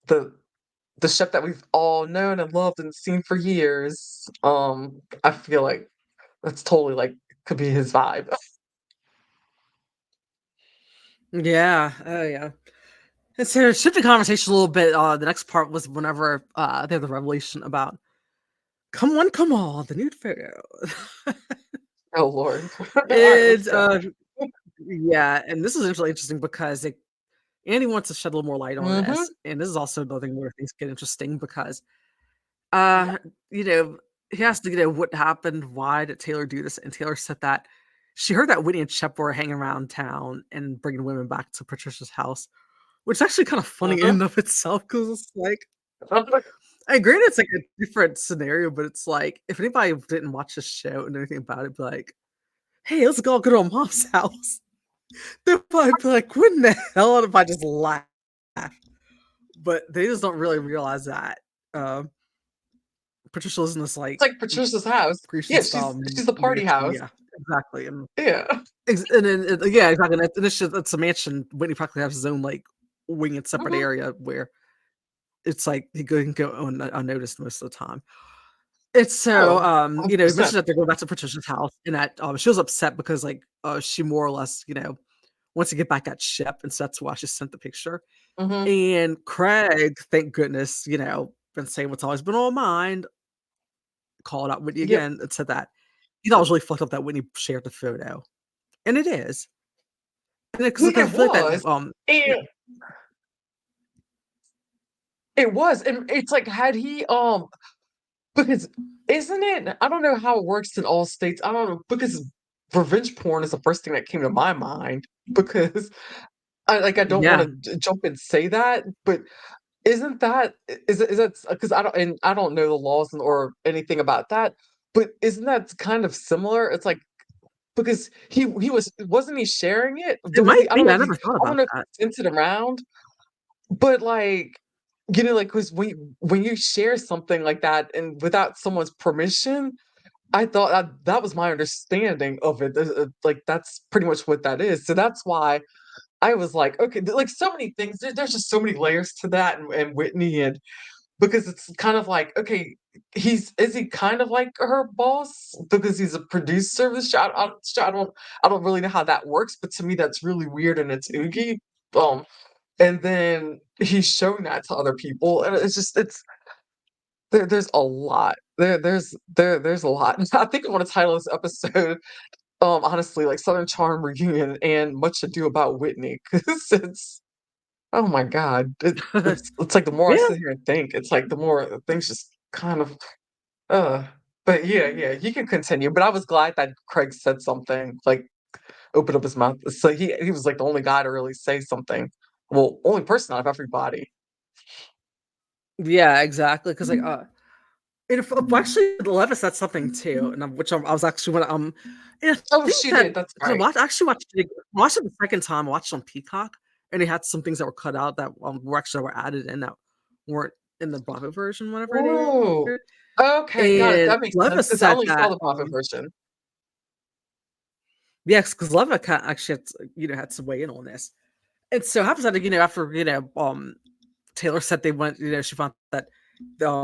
the chef that we've all known and loved and seen for years, I feel like that's totally, like, could be his vibe. Yeah. Oh, yeah. And so shifting conversation a little bit, the next part was whenever, they had the revelation about "Come One, Come All," the nude photo. Oh, Lord. Alright, let's And, go. yeah, and this is actually interesting because Andy wants to shed a little more light on this, Mhm. and this is also another thing where things get interesting because, uh, you know, he has to, what happened, why did Taylor do this? And Taylor said that she heard that Whitney and Shep were hanging around town and bringing women back to Patricia's house, which is actually kind of funny in Mhm. and of itself because it's like, I granted it's like a different scenario, but it's like if anybody didn't watch the show and anything about it, be like, "Hey, let's go to mom's house." They'll probably be like, "What in the hell?" And if I just laugh, but they just don't really realize that. Um, Patricia lives in this It's like Patricia's house. Grecian Yeah, style she's the party mansion, house. yeah, exactly, and Yeah. and then yeah, exactly, and it's a mansion. Whitney practically has his own like wing and separate Mhm. area where it's like he can go unnoticed most of the time. It's so, Oh, he mentioned 100%. that they're going back to Patricia's house and that, she was upset because, like, she more or less, wants to get back at Shep, and so that's why she sent the picture. Mhm. And Craig, thank goodness, been saying what's always been on my mind, called out Whitney Yep. again and said that he thought it was really fucked up that Whitney shared the photo, and it is. And because Yeah, I it feel like that, was. yeah, And it was, and it's like, had he, because isn't it I don't know how it works in all states, I don't know, because revenge porn is the first thing that came to my mind because I don't yeah, wanna jump and say that, but isn't that is that because I don't know the laws or anything about that, but isn't that kind of similar? It's like because wasn't he sharing it? it Was might he I don't be, know I if he never thought I don't about know if that. he sent it around, but, like, like, because when you share something like that and without someone's permission, I thought that was my understanding of it, like, that's pretty much what that is, so that's why I was like, "Okay," like, so many things, there's just so many layers to that and Whitney, because it's kind of like, okay, is he kind of like her boss because he's a producer of the show? I don't really know how that works, but to me that's really weird and it's oogie. Um, and then he's showing that to other people, and it's just there's a lot. There's a lot. I think I want to title this episode, honestly, like Southern Charm Reunion and Much Ado About Whitney, because it's oh my god, it's like the more I Yeah. sit here and think, it's like the more things just kind of uh. But yeah, yeah, you can continue. But I was glad that Craig said something, like opened up his mouth. So he was like the only guy to really say something. Well, only person out of everybody. Yeah, exactly. Because like, Mhm. and if actually Levis said something too, and which I was actually and I Oh, think she that did. That's because right. I actually watched it the second time, I watched it on Peacock, and they had some things that were cut out that, were added in that weren't in the Bravo version, whatever it Oh, is, okay, got it. and That makes sense Levis because I said only saw that, the Bravo version. yes, because Levis actually had had to weigh in on this, and so it happens that, after, Taylor said they went, she found that,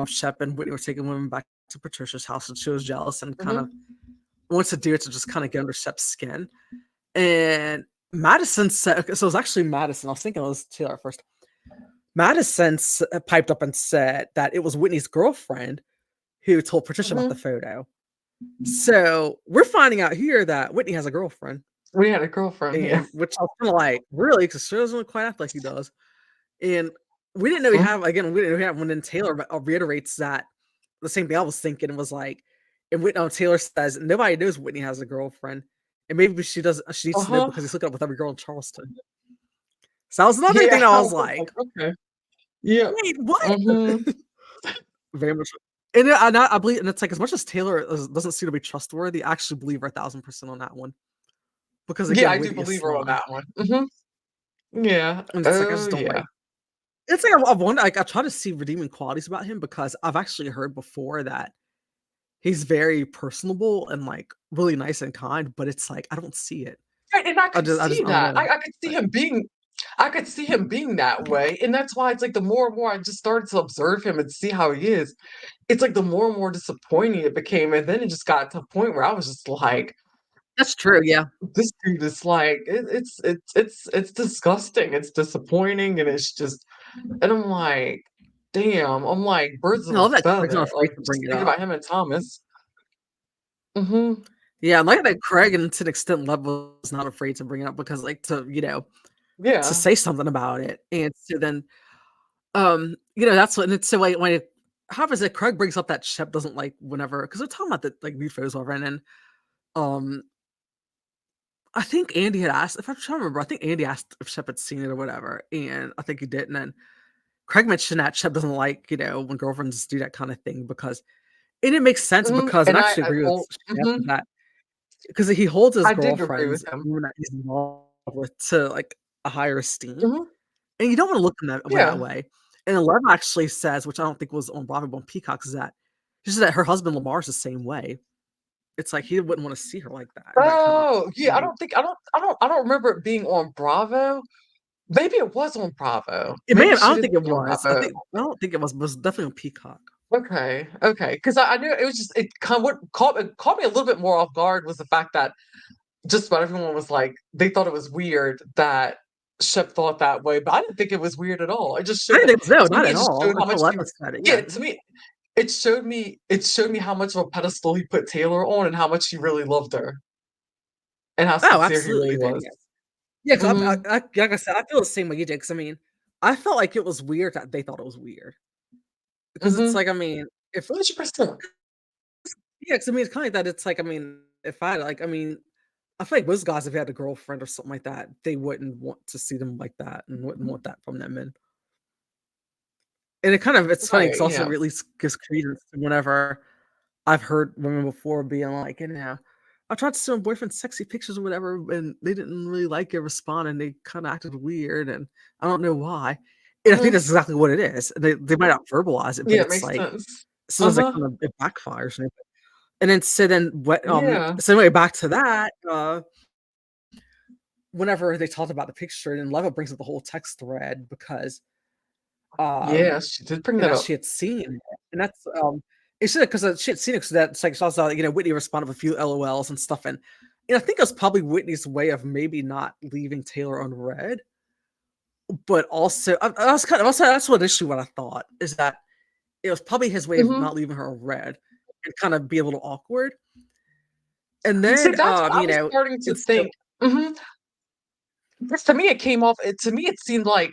Shep and Whitney were taking women back to Patricia's house, and she was jealous and kind of Mhm, wants to do it to just kind of get under Shep's skin. And Madison said, okay, so it was actually Madison. I was thinking it was Taylor at first. Madison piped up and said that it was Whitney's girlfriend who told Patricia about the mhm. photo. So we're finding out here that Whitney has a girlfriend, We had a girlfriend, yeah. and which I was kind of like, really? Because she doesn't quite act like he does. And we didn't know we Mhm. have again. We didn't know we have when then Taylor reiterates that the same thing I was thinking was like, and Taylor says nobody knows Whitney has a girlfriend, and maybe she does. She needs to know Uh-huh. because he's hooking up with every girl in Charleston. So that was another Yeah, thing I I was was like, like, "Okay." Yeah. wait, what? Mhm. Very much. And I believe, and it's like as much as Taylor doesn't seem to be trustworthy, I actually believe her 1,000% on that one because Yeah, again, I do Whitney is believe her on sly, that one. Mhm. Yeah. and it's like I Oh, just don't yeah. like. It's like I wonder, like I try to see redeeming qualities about him because I've actually heard before that he's very personable and, like, really nice and kind, but it's like, I don't see it. Right, and I don't know. I could see him being that way, and that's why it's like the more and more I just started to observe him and see how he is, it's like the more and more disappointing it became, and then it just got to a point where I was just like, That's true, yeah. "This dude is like it's disgusting, it's disappointing, and it's just" and I'm like, "Damn," I'm like, "Birds I of a love that Craig's not feather," afraid like, to just bring it thinking up. about him and Thomas. Mhm. Yeah, I like that Craig, and to an extent, Lev was not afraid to bring it up because, like, to Yeah. say something about it, and so then, that's what and it's so, like, when it happens that Craig brings up that Shep doesn't like whenever because 'cause they're talking about the, like, new photos over, and then, um, I think Andy had asked if I'm trying to remember, I think Andy asked if Shep had seen it or whatever, and I think he did, and then Craig mentioned that Shep doesn't like, when girlfriends do that kinda thing because and it makes sense Mhm, because and and I actually I agree with oh Shep mhm, with that because he holds his I did agree with girlfriends, him. women that he's involved with, to, like, a higher esteem, Mhm, and you don't wanna look in that yeah. way, and Eleven actually says, which I don't think was on Bravo, but on Peacock, is that she said that her husband Lamar's the same way. It's like he wouldn't wanna see her like that in that kinda Oh, yeah, light. I don't remember it being on Bravo. Maybe it was on Bravo. It may Maybe have I she don't did think it see on was. Bravo. I don't think it was, but it was definitely on Peacock. Okay, okay, 'cause I knew it was just it kind what caught me a little bit more off guard was the fact that just about everyone was like, they thought it was weird that Shep thought that way, but I didn't think it was weird at all. It just I showed didn't that think no, to not me, at it just all, showed how until much he Levis said it, yeah, yeah. to me, it showed me how much of a pedestal he put Taylor on and how much he really loved her and how Oh, sincere he absolutely really did, was. yeah. Yeah, 'cause Mhm, like I said, I feel the same way you did. Because I mean, I felt like it was weird that they thought it was weird. Because it's mhm. like, I mean, if 100%. yeah, 'cause I mean, it's kinda like that, it's like, I mean, if I like, I mean, I feel like most guys, if they had a girlfriend or something like that, they wouldn't want to see them like that and wouldn't want that from them, and it's funny Right, 'cause also yeah. at least gives credence to whenever I've heard women before being like, I tried to send my boyfriend sexy pictures or whatever, and they didn't really like it, respond, and they kinda acted weird, and I don't know why. And I think Mhm. that's exactly what it is. They might not verbalize it, but Yeah, it it's makes like sense. sometimes Uh-huh. it backfires, and then so then what, Yeah. so anyway, back to that, whenever they talked about the picture, and Leva brings up the whole text thread because Yeah, um, she did bring and that that up. she had seen it, and that's, it's just because she had seen it, so that's like, she also, Whitney responded with a few LOLs and stuff, and I think it was probably Whitney's way of maybe not leaving Taylor unread, but also I was kind of also that's what initially what I thought, is that it was probably his way of Mhm. not leaving her unread and kind of be a little awkward, and See, then, that's what I was starting to and so think. Mhm. 'Cause to me, it came off to me, it seemed like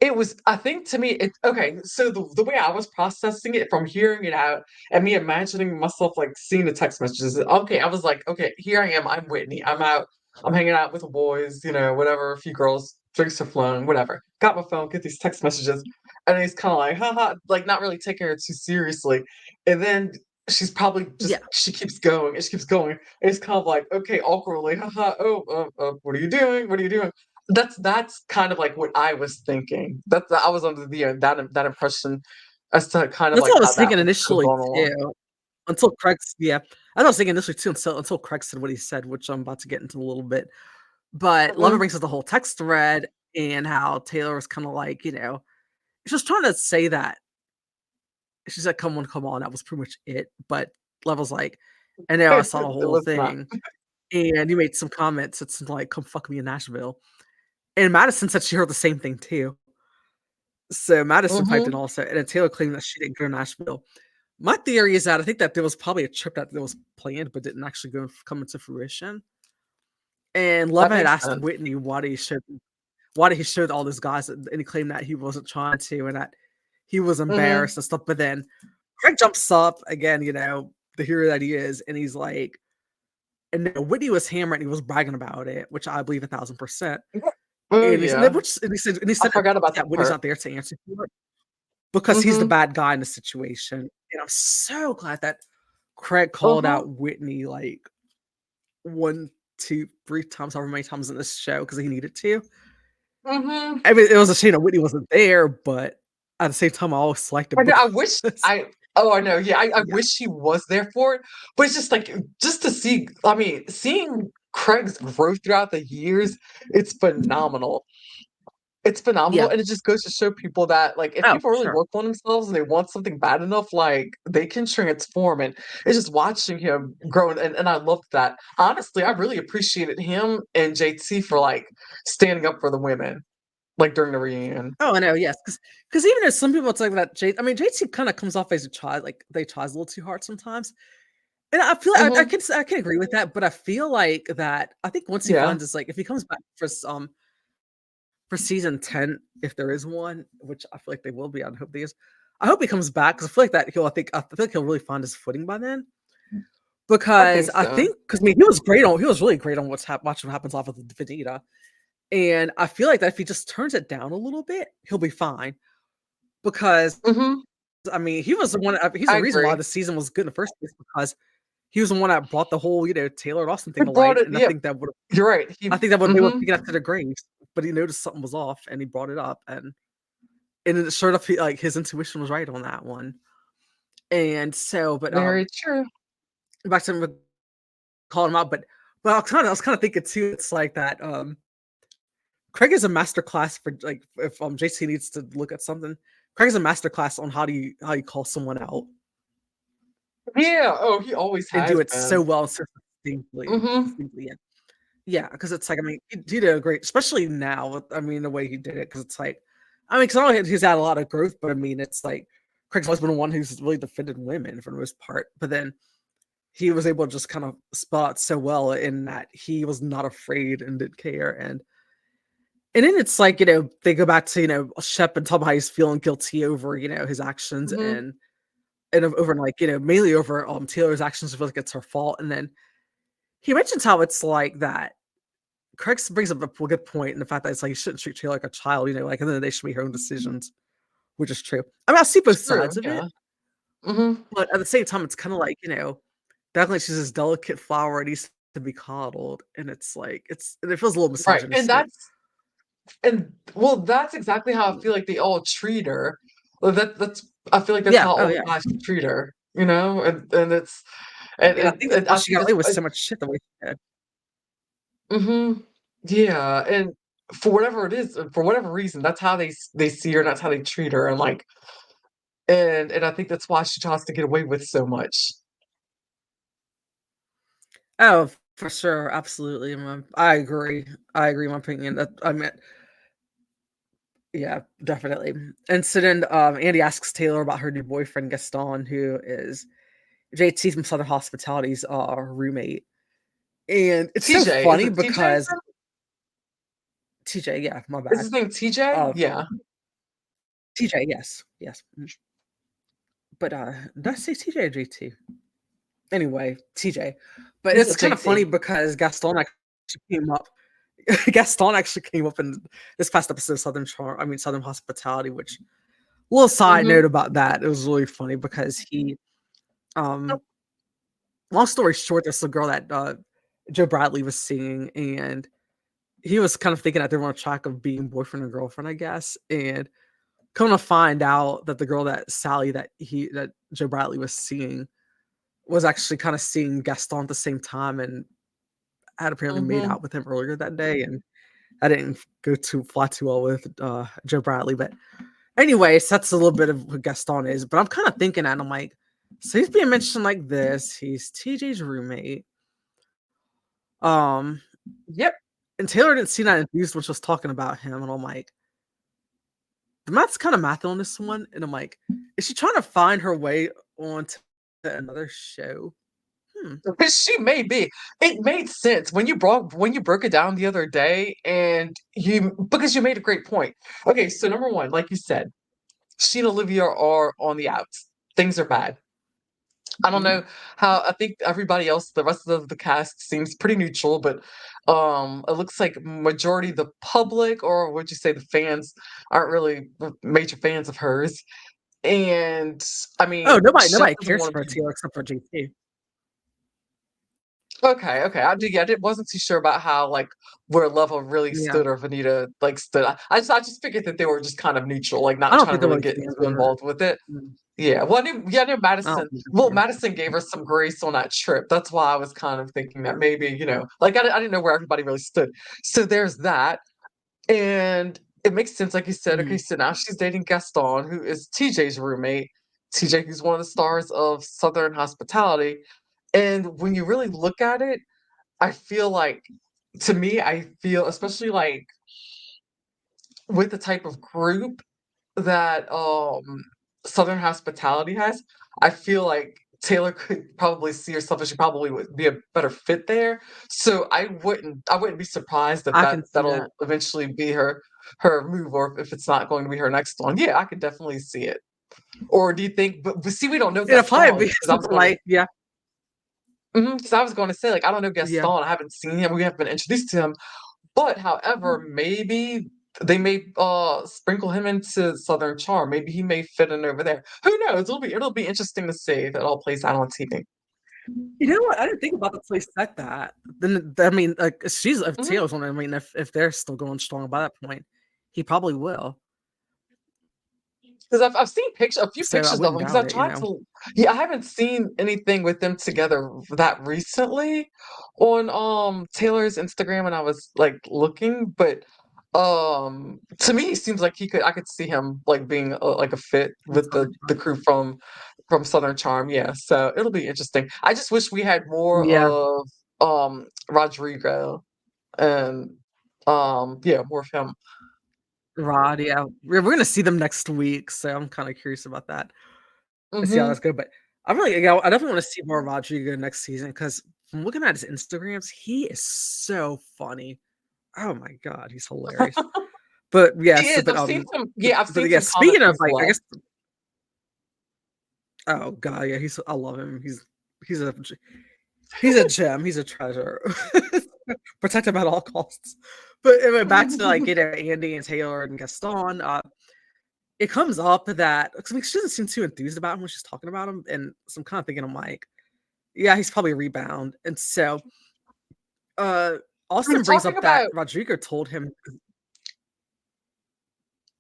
it was I think to me, it okay, so the way I was processing it from hearing it out and me imagining myself, like, seeing the text messages, okay, I was like, "Okay, here I am, I'm Whitney, I'm out, I'm hanging out with the boys, whatever, a few girls, drinks are flowing, whatever." Got my phone, get these text messages, and he's kinda like, "Haha," like, not really taking her too seriously, and then she's probably yeah. just she keeps going, and she keeps going, and it's kind of like, okay, awkwardly, "Haha, oh, what are you doing? What are you doing?" That's kind of like what I was thinking. I was under that impression as to kind of That's like what I how was that thinking was initially going along. too, until Craig's yeah. I was thinking initially too until Craig said what he said, which I'm about to get into a little bit. But Love Mhm, brings us the whole text thread and how Taylor was kinda like, she was trying to say that she said, come on," that was pretty much it, but Love was like, "And now I saw the it whole was not. thing, and you made some comments, it's like, 'Come fuck me in Nashville.'" And Madison said she heard the same thing too. So Madison piped in Mhm, also, and then Taylor claimed that she didn't go to Nashville. My theory is that I think that there was probably a trip that was planned but didn't actually come into fruition. And Love that had makes asked sense. Whitney why did he show all these guys, and he claimed that he wasn't trying to and that he was Mhm, embarrassed and stuff. But then Craig jumps up again, the hero that he is, and he's like, and no, Whitney was hammering, he was bragging about it, which I believe 1,000%. oh, And yeah. and he I said forgot about that that Whitney's part. not there to answer for it because he's the Mhm, bad guy in the situation. And I'm so glad that Craig called mhm, out Whitney like 1, 2, 3 times, however many times in this show because he needed to. mhm. I mean, it was a shame that Whitney wasn't there, but at the same time, I always liked him I know, I because wish I oh, I know, yeah, I yeah. wish he was there for it, but it's just like, just to see I mean, seeing Craig's growth throughout the years, it's phenomenal. It's phenomenal, Yeah. and it just goes to show people that, like, if Oh, people for really sure. work on themselves and they want something bad enough, like, they can transform, and it's just watching him grow, and I loved that. Honestly, I really appreciated him and JT for, like, standing up for the women, like, during the reunion. Oh, I know, yes, because even as some people talk about I mean, JT kinda comes off as a child, like, they tries a little too hard sometimes, and I feel Mhm. I can agree with that, but I feel like that I think once he Yeah. finds his like, if he comes back for season 10, if there is one, which I feel like they will be, I hope there is. I hope he comes back because I feel like that I feel like he'll really find his footing by then. I Because think I so. think, because I mean, he was really great on watching what happens off of the Vegeta, and I feel like that if he just turns it down a little bit, he'll be fine. Because, Mhm. I mean, he was the one he's the I reason why agree. the season was good in the first place because he was the one that brought the whole, Taylor Dawson He thing to brought light, it and yeah, you're right, I think that would they would mhm. take it up to their graves, but he noticed something was off, and he brought it up, and it sure enough, like, his intuition was right on that one. And so, but, Very true. back to him calling him out, but I was kinda thinking too, it's like that, Craig is a master class for, like, if, JC needs to look at something, Craig is a master class on how you call someone out Yeah, oh, he always and do has it so been. well, so Mhm. distinctly, yeah. Yeah, because it's like, I mean, he did a great especially now with I mean, the way he did it, because it's like I mean, 'cause not only he's had a lot of growth, but I mean, it's like Craig's always been the one who's really defended women for the most part, but then he was able to just kind of spot so well in that he was not afraid and didn't care, and then it's like, they go back to, Shep and tell him how he's feeling guilty over, his actions Mhm. and over like, mainly over, Taylor's actions, I feel like it's her fault, and then he mentions how it's like that Craig brings up a good point in the fact that it's like you shouldn't treat Taylor like a child, like, at the end of the day, she should make her own decisions, which is true. I mean, I see both True, sides of it, yeah. Mhm. but at the same time, it's kinda like, definitely she's this delicate flower, it needs to be coddled, and it's like, it feels a little Right, and misogynistic. well, that's exactly how I feel like they all treat her. Well, that's I feel like that's Yeah, how oh, all the yeah. guys treat her, and it's And I think that's and why I she think got away with so it's much shit the way she did. mhm. Yeah, and for whatever it is, for whatever reason, that's how they see her, and that's how they treat her, and, like and I think that's why she tries to get away with so much. Oh, for sure, absolutely, I agree. I agree, my opinion that I mean, yeah, definitely. And so then, Andy asks Taylor about her new boyfriend, Gaston, who is JT from Southern Hospitality's, roommate. And it's so TJ, is funny it TJ? because TJ, yeah, my Is bad. his name TJ? Uh, Yeah. TJ, yes, yes. But, did I say TJ or JT? Anyway, TJ. But You it's said kind of funny JT. because Gaston actually came up. Gaston actually came up in this past episode of Southern Hospitality, which little side Mhm. note about that. It was really funny because um, long story short, there's the girl that Joe Bradley was seeing, and he was kind of thinking that they were on track of being boyfriend and girlfriend, I guess. And come to find out that the girl that Joe Bradley was seeing was actually kind of seeing Gaston at the same time and had apparently made Mhm. out with him earlier that day. And I didn't fly too well with Joe Bradley. But anyways, that's a little bit of who Gaston is. But I'm kind of thinking that I'm like, so he's being mentioned like this. He's TJ's roommate. Um, Yep. and Taylor didn't seem that enthused when she was talking about him. And I'm like, the math's kind of math on this one. And I'm like, is she trying to find her way onto another show? Hmm. She may be. It made sense when you broke it down the other day, and you because you made a great point. Okay, so number one, like you said, she and Olivia are on the outs. Things are bad. I don't Mhm. know how I think everybody else, the rest of the cast seems pretty neutral, but it looks like majority of the public, or would you say the fans, aren't really major fans of hers. And I Oh, mean, Shep nobody doesn't cares want for to be Taylor except for JT. okay, okay. I did wasn't too sure about how like where Level really Yeah. stood or Vanita like stood. I just figured that they were just kind of neutral, like I not don't trying think to they're really really get fans too of her. involved with it. Mm, Yeah, well, I knew I don't Madison. think Well, they're fans. Madison gave her some grace on that trip. That's why I was kind of thinking that maybe like I didn't know where everybody really stood. So there's that, and it makes sense, like you said. Okay, Mhm. so now she's dating Gaston, who is TJ's roommate. TJ, who's one of the stars of Southern Hospitality, and when you really look at it, I feel like to me, I feel especially like with the type of group that Southern Hospitality has, I feel like Taylor could probably see herself as she probably would be a better fit there. So I wouldn't be surprised if I can see that. that'll eventually be her move, or if it's not going to be her next one. Yeah, I could definitely see it. Or do you think but see, we don't know It'll probably Gaston be because I was something gonna like yeah, because I was gonna say, like, I don't know yeah. Gaston. I haven't seen him. We haven't been introduced to him. But, however, maybe they may, sprinkle him into Southern Charm. Maybe he may fit in over there. Who knows? It'll be interesting to see if it all plays out on TV. You know what? I didn't think about the place said that. Then I mean, like she's if Mhm. Taylor's on it, I mean, if they're still going strong by that point, he probably will. 'Cause I've seen a few So I pictures of wouldn't them. Because doubt I've it, you tried know. to yeah, I haven't seen anything with them together that recently on, Taylor's Instagram when I was, like, looking, but, to me, it seems like I could see him, like, being like, a fit In with Southern the Charm. crew from Southern Charm, yeah, so it'll be interesting. I just wish we had more Yeah, of, Rodrigo and, yeah, more of him. Rod. Yeah, we're gonna see them next week, so I'm kind of curious about that. Let's see how that's Mhm. good. But I really, yeah, I definitely want to see more Rodrigo next season because from looking at his Instagrams, he is so funny. Oh my god, he's hilarious. But He yes, is, I've but seen yeah, some comments speaking of as like, I well. guess oh god, yeah, I love him. He's a he's a gem. He's a treasure. Protect him at all costs. But anyway, back to like Andy and Taylor and Gaston. It comes up that 'cause, I mean, she doesn't seem too enthused about him when she's talking about him, and so I'm kind of thinking I'm like, yeah, he's probably a rebound. And so uh Are you Austin brings talking up that about Rodrigo told him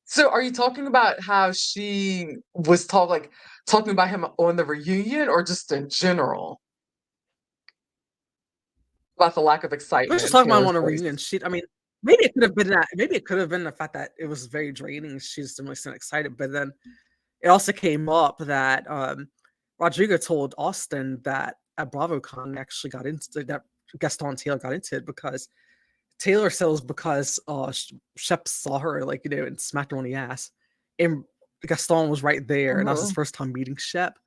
So are you talking about how she was talking about him on the reunion, or just in general about the lack of let's excitement just in talk about him Taylor's on a voice? reunion. She I mean, maybe it could have been the fact that it was very draining, she just didn't really seem excited, but then it also came up that, Rodrigo told Austin that at BravoCon, they actually got into that Gaston and Taylor got into it because Taylor said it was because, Shep saw her, like, and smacked her on the ass, and Gaston was right there, and that was his Uh-huh. first time meeting Shep,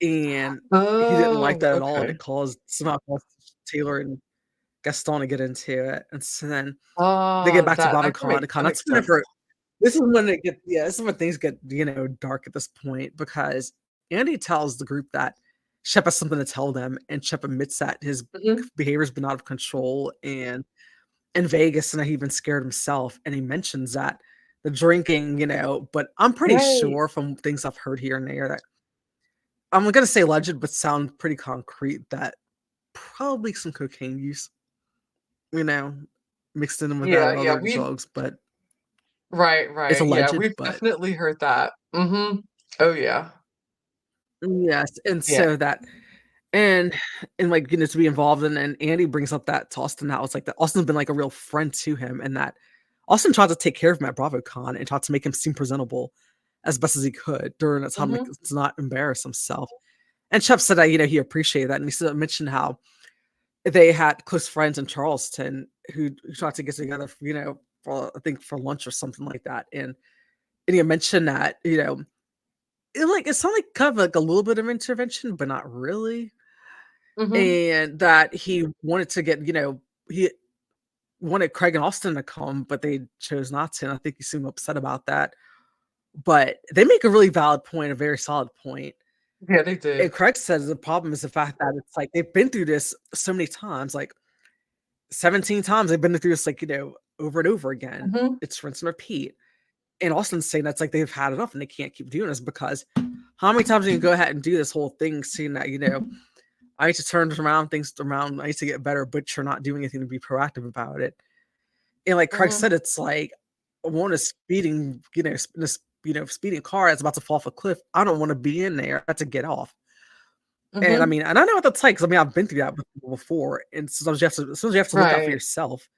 and he didn't like Oh, that at all, and okay. it caused Taylor and Gaston to get into it, and so then they get Ah, back to that BravoCon, the con that that's makes sense. whenever this is when it get yeah, this is when things get, dark at this point because Andy tells the group that Shep has something to tell them, and Shep admits that his Mhm. behavior's been out of control and in Vegas, and that he even scared himself, and he mentions that the drinking, but I'm pretty Right. sure from things I've heard here and there that I'm gonna say alleged, but sound pretty concrete that probably some cocaine use, you know, mixed in with that Yeah, or yeah, other we've drugs, but right, it's right, yeah, alleged, we've but definitely heard that. Mhm. Oh, yeah. yes, and Yeah. so that and like, to be involved in and Andy brings up that to Austin now, it's like that Austin's been like a real friend to him and that Austin tried to take care of him at BravoCon and tried to make him seem presentable as best as he could during that time, like, Mhm. to not embarrass himself. And Shep said that, he appreciated that, and he said mentioned how they had close friends in Charleston who tried to get together, for I think for lunch or something like that, and he mentioned that, it sounded like kind of like a little bit of intervention, but not really. Mhm. And that he wanted to get, he wanted Craig and Austin to come, but they chose not to. And I think he seemed upset about that. But they make a really valid point, a very solid point. Yeah, they And did. Craig says the problem is the fact that it's like they've been through this so many times, like 17 times they've been through this, like, over and over again. Mhm. It's rinse and repeat. And Austin's saying that's like they've had enough and they can't keep doing this because how many times can you go ahead and do this whole thing, seeing that, I need to turn around things around. I need to get better, but you're not doing anything to be proactive about it. And like Craig Mhm. said, it's like I want a speeding, this, speeding car that's about to fall off a cliff. I don't want to be in there. I have to get off. And I Mhm. mean, and I know what that's like because I mean I've been through that with people before. And sometimes you have to look out for Right. yourself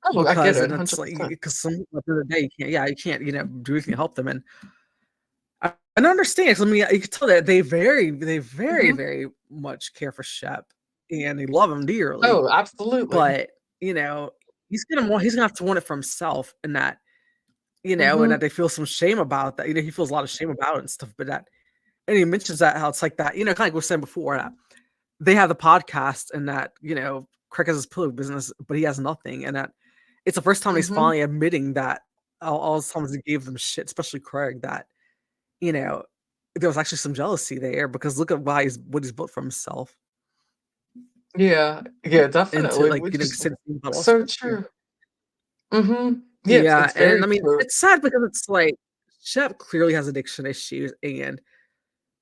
Oh, I get because it, and it's like 100%. because some at the end of the day you can't, yeah, you can't, do anything to help them. And I understand 'cause I mean you can tell that Mhm. very much care for Shep and they love him dearly. Oh, absolutely. But, he's gonna have to want it for himself and that, and that Mhm. they feel some shame about that, he feels a lot of shame about it and stuff, but that and he mentions that how it's like that, kinda like we were saying before, that they have the podcast and that, Crick has his pillow business, but he has nothing, and that it's the first time he's Mhm. finally admitting that all the times he gave them shit, especially Craig, that, you know, there was actually some jealousy there because look at what he's built for himself Yeah. Yeah, and to, definitely, like, which is say the same about so Austin. true. Mhm. Yeah, Yeah, it's and very I mean, true. it's sad because it's like Shep clearly has addiction issues, and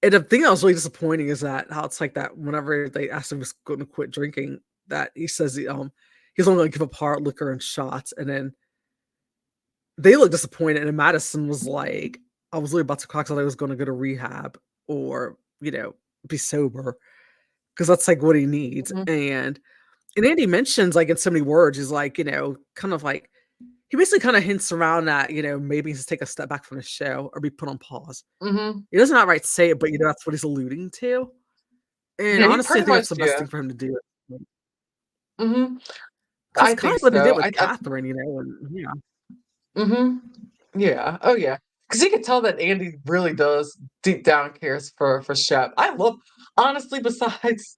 the thing that was really disappointing is that how it's like that whenever they asked him if he's gonna quit drinking, that he says he's only gonna give up hard liquor and shots, and then they look disappointed, and Madison was like, "I was really about to cry 'cause I thought I was gonna go to rehab or, be sober because that's, like, what he needs," Mhm. and Andy mentions, like, in so many words, he's like, kind of like he basically kinda hints around that, maybe he's take a step back from the show or be put on pause. Mhm. He doesn't outright say it, but, that's what he's alluding to, and Yeah, he honestly, I pretty think that's much the best yeah. thing for him to do. Mhm. 'Cause I it's kind think of what he did so. with I Catherine, and yeah. Mhm. Yeah. Oh, yeah. Because you can tell that Andy really does deep down cares for Shep. I love honestly, besides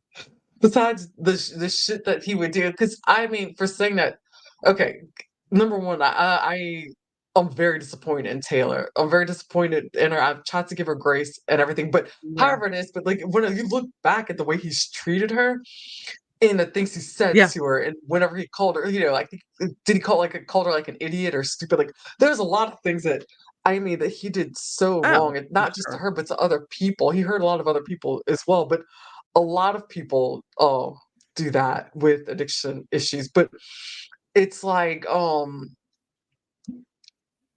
the shit that he would do, because I mean, for saying that okay, number 1, I'm very disappointed in Taylor. I'm very disappointed in her. I've tried to give her grace and everything, but Yeah. however it is, but, like, when you look back at the way he's treated her and the things he said Yeah. to her, and whenever he called her, I think did he called her, like, an idiot or stupid? Like, there's a lot of things that I mean, that he did so Oh, wrong, and for not just to sure. her, but to other people. He hurt a lot of other people as well, but a lot of people, do that with addiction issues, but it's like,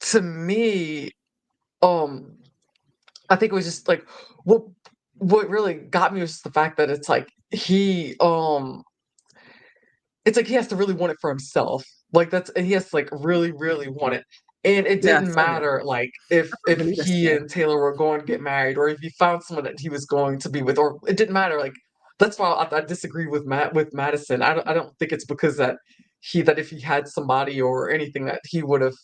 to me, um, I think it was just, like, what what really got me was just the fact that it's like he, it's like he has to really want it for himself. Like that's he has to like really, really want it. And it Yeah, didn't same here. matter like if That's what Benita he said. and Taylor were going to get married or if he found someone that he was going to be with, or it didn't matter. Like that's why I disagree with Madison. I don't think it's because that if he had somebody or anything that he would have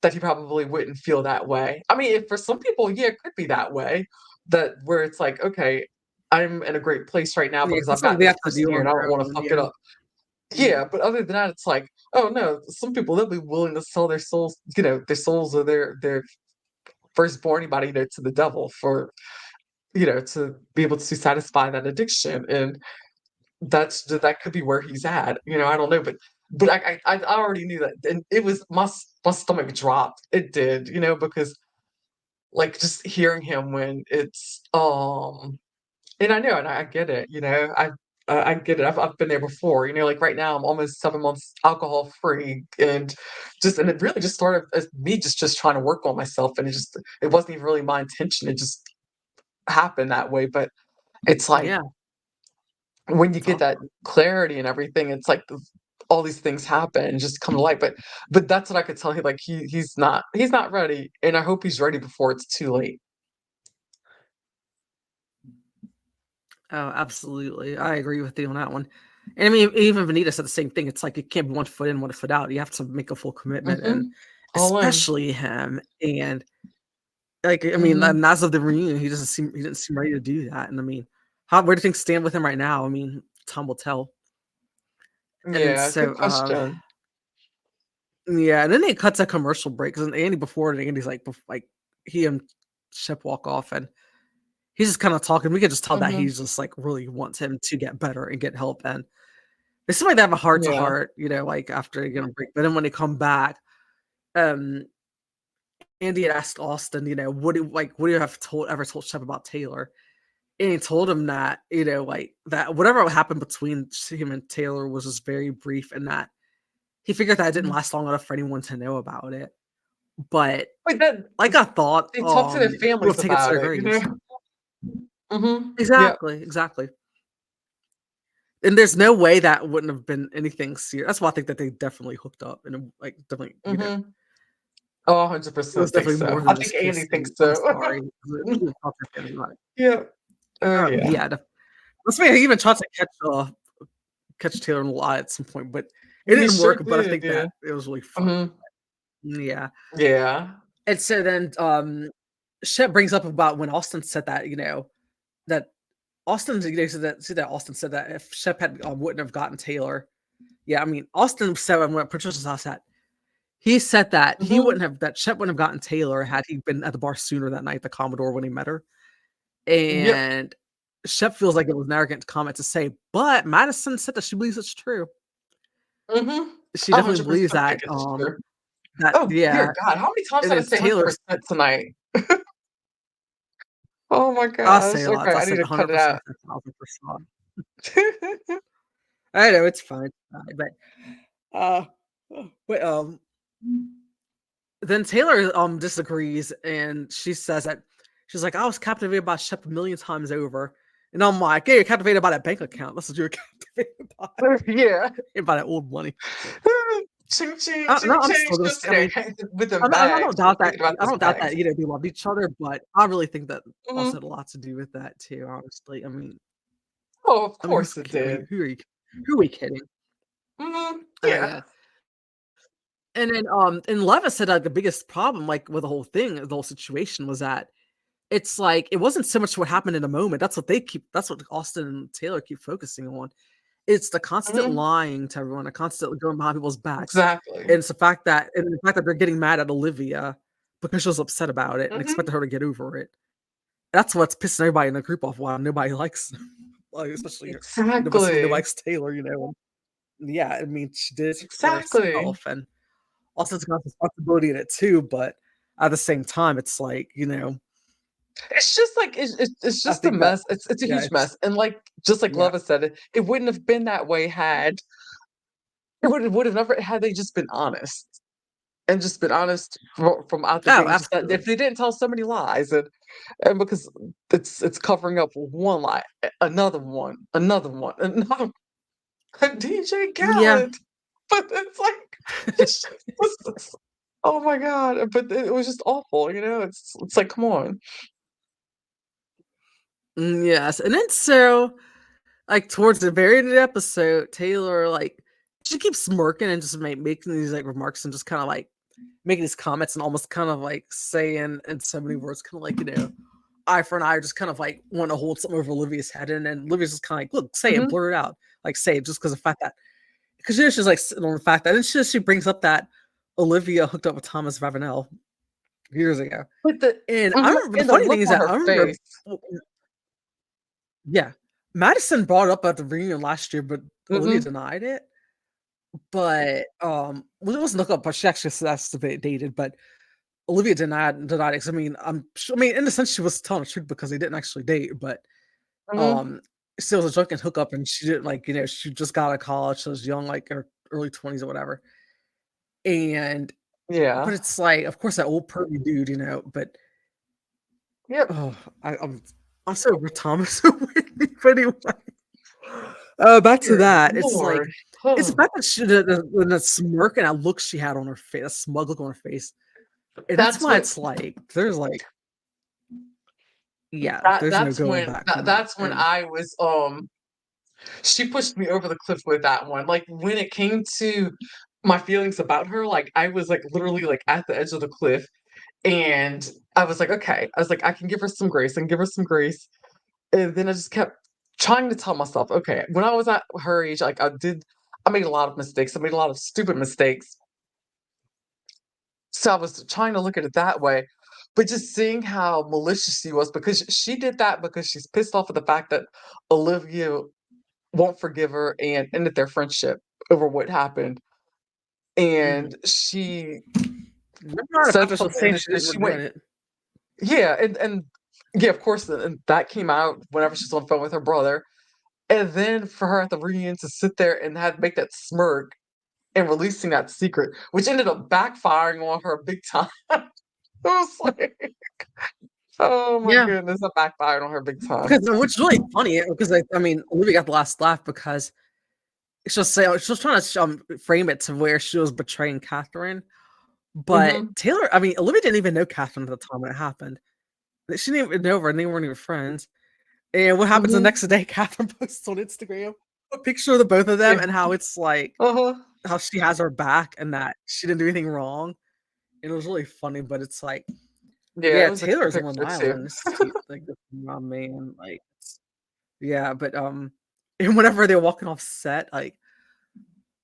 that he probably wouldn't feel that way. I mean, if for some people, yeah, it could be that way, that where it's like, okay, I'm in a great place right now Yeah, because 'cause I've something got they this have to person do here on and I their don't want to own, fuck yeah. it up. Mhm. Yeah, but other than that, it's like, oh no, some people they'll be willing to sell their souls, their souls or their firstborn body to the devil for to be able to satisfy that addiction, and that could be where he's at. I don't know, but I already knew that, and it was my stomach dropped. It did, because like just hearing him when it's and I know and I get it, I get it. I've been there before, like right now I'm almost 7 months alcohol free, and it really just started as me just trying to work on myself, and it wasn't even really my intention. It just happened that way, but it's like Yeah, when you it's get that awesome. clarity and everything, it's like all these things happen and just come to light. But that's what I could tell him. Like he's not ready, and I hope he's ready before it's too late. Oh, absolutely. I agree with you on that one. And I mean, even Vanita said the same thing. It's like you can't be one foot in, one foot out. You have to make a full commitment, and Mhm. All in. especially him. And like, I mean, Mhm. and as of the reunion, he didn't seem ready to do that. And I mean, where do things stand with him right now? I mean, time will tell. And then Yeah, good question. yeah, and then it cuts a commercial break because Andy before it, Andy's like he and Shep walk off, and he's just kind of talking. We can just tell that Mhm. he's just like really wants him to get better and get help. And it seems like they have a heart to Yeah. heart, like after you break. But then when they come back, um, Andy had asked Austin, what do you have ever told Shep about Taylor? And he told him that, like that whatever happened between him and Taylor was just very brief, and that he figured that it didn't Mhm. last long enough for anyone to know about it. But Wait, then like I thought, they talk to their people families take it to about their it, graves. Mhm. Yep. Exactly, exactly. And there's no way that wouldn't have been anything serious. That's why I think that they definitely hooked up and, like, definitely, Mhm. Oh, it was 100% think definitely so. more I than think just Andy thinks kissing. I'm so. sorry. He was talking to family about it. Yeah. Oh, yeah. Yeah, that's why he even tried to catch Taylor in a lie at some point, but it He didn't sure work, but I did, think yeah. that it was really fun. Mhm. Yeah. Yeah. And so then, Shep brings up about when Austin said that, that said that Austin said that if Shep had, wouldn't have gotten Taylor. Yeah, I mean, Austin said when we were at Patricia's house that he said Mhm. that Shep wouldn't have gotten Taylor had he been at the bar sooner that night, the Commodore, when he met her. Yep. And Shep feels like it was an arrogant comment to say, but Madison said that she believes it's true. Mhm. She I definitely believes 100% think that, it's true. that Oh, yeah, dear God, how many times and did I it's say Taylor's 100% tonight? Oh my I say gosh. a lot. Okay, I I need said to cut it 100%, out. 1,000%. I know it's fine, uh, but, then Taylor, disagrees, and she says that she's like, "I was captivated by Shep a million times over." And I'm like, "Yeah, you're captivated by that bank account. That's what you're captivated by, Yeah. and by that old money." Ching, ching, No, ching, I'm ching. still gonna Just say I mean, with them I bags, don't just doubt that thinking about I those don't doubt bags. that, they love each other, but I really think that also Mhm. had a lot to do with that too, honestly. Oh, of Who's course it kidding? did. Who are we kidding? Mhm. Yeah. Yeah. And then, and Levis said, like, the biggest problem, like, with the whole situation was that it's like, it wasn't so much what happened in the moment. That's what Austin and Taylor keep focusing on. It's the constant Mhm. lying to everyone, the constant going behind people's backs. Exactly. And it's the fact that they're getting mad at Olivia because she was upset about it and expected Mhm. her to get over it. That's what's pissing everybody in the group off, why nobody likes them. Like, especially, especially nobody Exactly. likes Taylor. And yeah, I mean, she did it for Exactly. herself, and Austin's got responsibility in it too, but at the same time, it's like, It's just like it's I just a think that mess. It's a yeah, huge it's mess, and just like yeah. Lova said, it wouldn't have been that way had it would have never had they just been honest. And just been honest from out the Oh, gate, just that absolutely. if they didn't tell so many lies, and because it's covering up one lie, another one, another one, another. DJ Yeah. Khaled. But it's like, it's just oh my god, but it was just awful, you know? It's like, come on. Yes, and then so, like, towards the very end of the episode, Taylor, like, she keeps smirking and just making these, like, remarks and just kinda, like, making these comments and almost kind of, like, saying in so many words, kinda like, eye for an eye, or just kind of, like, wanna hold something over Olivia's head, and then Olivia's just kinda like, "Look, say it, Mhm. blurt it out." Like, say it just 'cause of the fact that 'cause, she's, like, sitting on the fact that and she brings up that Olivia hooked up with Thomas Ravenel years ago, But the and I mhm, remember the and the funny look thing is on that her I remember face. yeah. Madison brought it up at the reunion last year, but Olivia Mhm, denied it. But, well, it wasn't hook up, but she actually said that's they dated, but Olivia denied it 'cause I mean, in a sense, she was telling the truth because they didn't actually date, but, mhm. um, still was a drunken hookup, and she didn't, like, she just got out of college, she was young, like, in her early 20s or whatever, and but Yeah. it's like, of course, that old pervy dude, but, Yep. oh, I'm so over Thomas and Whitney, but anyway. Back to Dear that, it's lord. like it's the fact that she the smirk and that look she had on her face, that smug look on her face, and that's That's why what it's like, there's like yeah, that there's no that's going when back from that that, that's when and I was, she pushed me over the cliff with that one. Like, when it came to my feelings about her, like, I was, like, literally, like, at the edge of the cliff, and I was like, "Okay." I was like, "I can give her some grace, and give her some grace." And then I just kept trying to tell myself, "Okay." When I was at her age, like, I made a lot of mistakes. I made a lot of stupid mistakes. So I was trying to look at it that way, but just seeing how malicious she was because she did that because she's pissed off at the fact that Olivia won't forgive her and ended their friendship over what happened. mhm. And she Never mind the said fact that she's something and saying then she and didn't she regret went it. yeah, and yeah, of course, and that came out whenever she's on the phone with her brother. And then for her at the reunion to sit there and have make that smirk and releasing that secret, which ended up backfiring on her big time. It was like, oh my Yeah, goodness, that backfired on her big time. because which is really funny, because, like, I mean, Olivia got the last laugh because she was trying to, frame it to where she was betraying Catherine, but Mhm, Taylor I mean, Olivia didn't even know Catherine at the time when it happened. She didn't even know her, and they weren't even friends. And what happens the mhm, next day, Catherine posts on Instagram a picture of the both of them yeah, and how it's like uh-huh. how she has her back and that she didn't do anything wrong. And it was really funny, but it's like, Yeah, it yeah, was a cute Taylor's on an picture too. island. This is cute, like, this my man, like, yeah, but, and whenever they're walking off set, like,